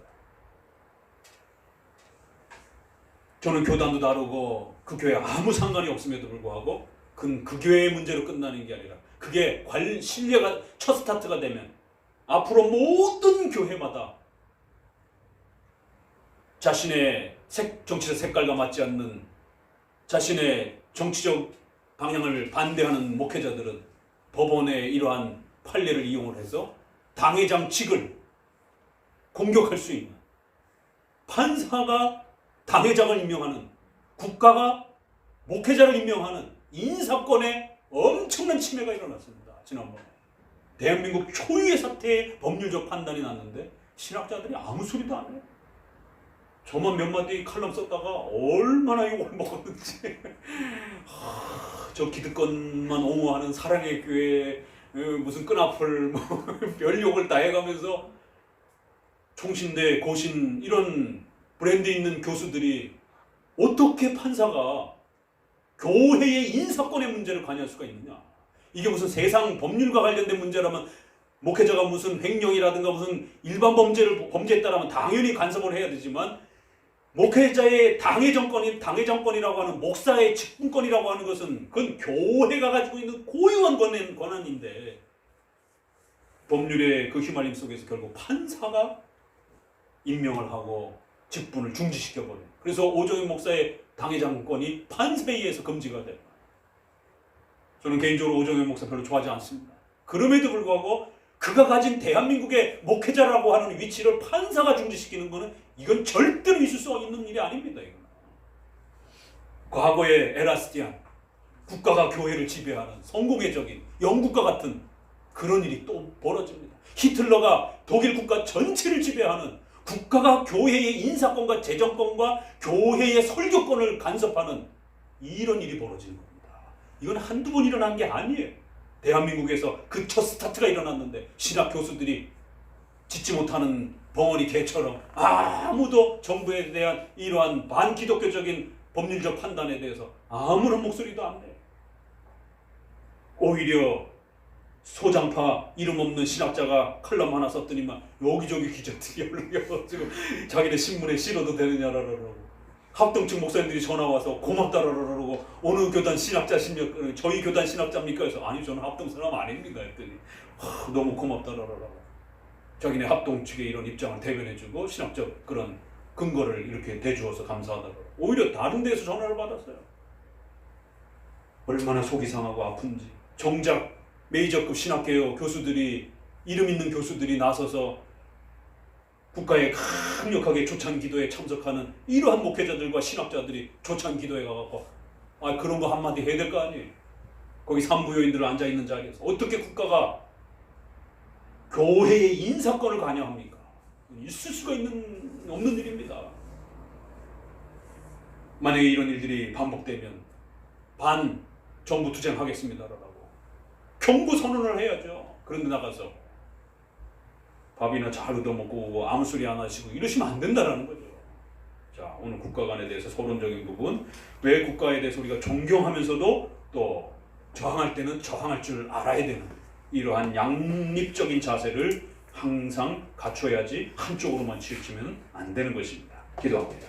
저는 교단도 다르고 그 교회에 아무 상관이 없음에도 불구하고 그 교회의 문제로 끝나는 게 아니라 그게 신뢰가 첫 스타트가 되면 앞으로 모든 교회마다 자신의 정치적 색깔과 맞지 않는 자신의 정치적 방향을 반대하는 목회자들은 법원의 이러한 판례를 이용을 해서 당회장직을 공격할 수 있는 판사가 당회장을 임명하는 국가가 목회자를 임명하는 인사권에 엄청난 침해가 일어났습니다. 지난번에 대한민국 초유의 사태의 법률적 판단이 났는데 신학자들이 아무 소리도 안 해. 저만 몇 마디 칼럼 썼다가 얼마나 욕을 먹었는지. 저 기득권만 옹호하는 사랑의 교회 무슨 끈앞을 별 욕을 다 해가면서 총신대 고신 이런 브랜드 있는 교수들이 어떻게 판사가 교회의 인사권의 문제를 관여할 수가 있느냐. 이게 무슨 세상 법률과 관련된 문제라면 목회자가 무슨 횡령이라든가 무슨 일반 범죄를 범죄했다라면 당연히 간섭을 해야 되지만 목회자의 당회 정권이라고 하는 목사의 직분권이라고 하는 것은 그건 교회가 가지고 있는 고유한 권한인데 법률의 그 휘말림 속에서 결국 판사가 임명을 하고 직분을 중지시켜버려요. 그래서 오정현 목사의 당회 정권이 판사에 의해서 금지가 돼요. 저는 개인적으로 오정현 목사 별로 좋아하지 않습니다. 그럼에도 불구하고 그가 가진 대한민국의 목회자라고 하는 위치를 판사가 중지시키는 것은 이건 절대로 있을 수 있는 일이 아닙니다. 이건. 과거의 에라스티안, 국가가 교회를 지배하는 성공회적인 영국과 같은 그런 일이 또 벌어집니다. 히틀러가 독일 국가 전체를 지배하는 국가가 교회의 인사권과 재정권과 교회의 설교권을 간섭하는 이런 일이 벌어지는 겁니다. 이건 한두 번 일어난 게 아니에요. 대한민국에서 그 첫 스타트가 일어났는데 신학 교수들이 짓지 못하는 벙어리 개처럼 아무도 정부에 대한 이러한 반기독교적인 법률적 판단에 대해서 아무런 목소리도 안 내요. 오히려 소장파 이름 없는 신학자가 칼럼 하나 썼더니만 여기저기 기자들이 연락해가지고 자기네 신문에 실어도 되느냐라고 합동측 목사님들이 전화와서 고맙다라고 어느 교단 신학자십니까? 저희 교단 신학자입니까? 해서 아니 저는 합동 사람 아닙니다 했더니 너무 고맙다라고 자기네 합동 측의 이런 입장을 대변해주고 신학적 그런 근거를 이렇게 대주어서 감사하다고 오히려 다른 데서 전화를 받았어요. 얼마나 속이 상하고 아픈지. 정작 메이저급 신학계요 교수들이 이름 있는 교수들이 나서서 국가에 강력하게 조찬 기도에 참석하는 이러한 목회자들과 신학자들이 조찬 기도에 가갖고 그런 거 한마디 해야 될 거 아니에요. 거기 산부요인들 앉아있는 자리에서 어떻게 국가가 교회의 인사권을 관여합니까? 있을 수가 없는 일입니다. 만약에 이런 일들이 반복되면 정부 투쟁하겠습니다라고 경고 선언을 해야죠. 그런데 나가서 밥이나 잘 얻어먹고 아무 소리 안 하시고 이러시면 안 된다라는 거죠. 자, 오늘 국가관에 대해서 서론적인 부분, 왜 국가에 대해서 우리가 존경하면서도 또 저항할 때는 저항할 줄 알아야 되는 이러한 양립적인 자세를 항상 갖춰야지 한쪽으로만 치우치면 안 되는 것입니다. 기도합니다.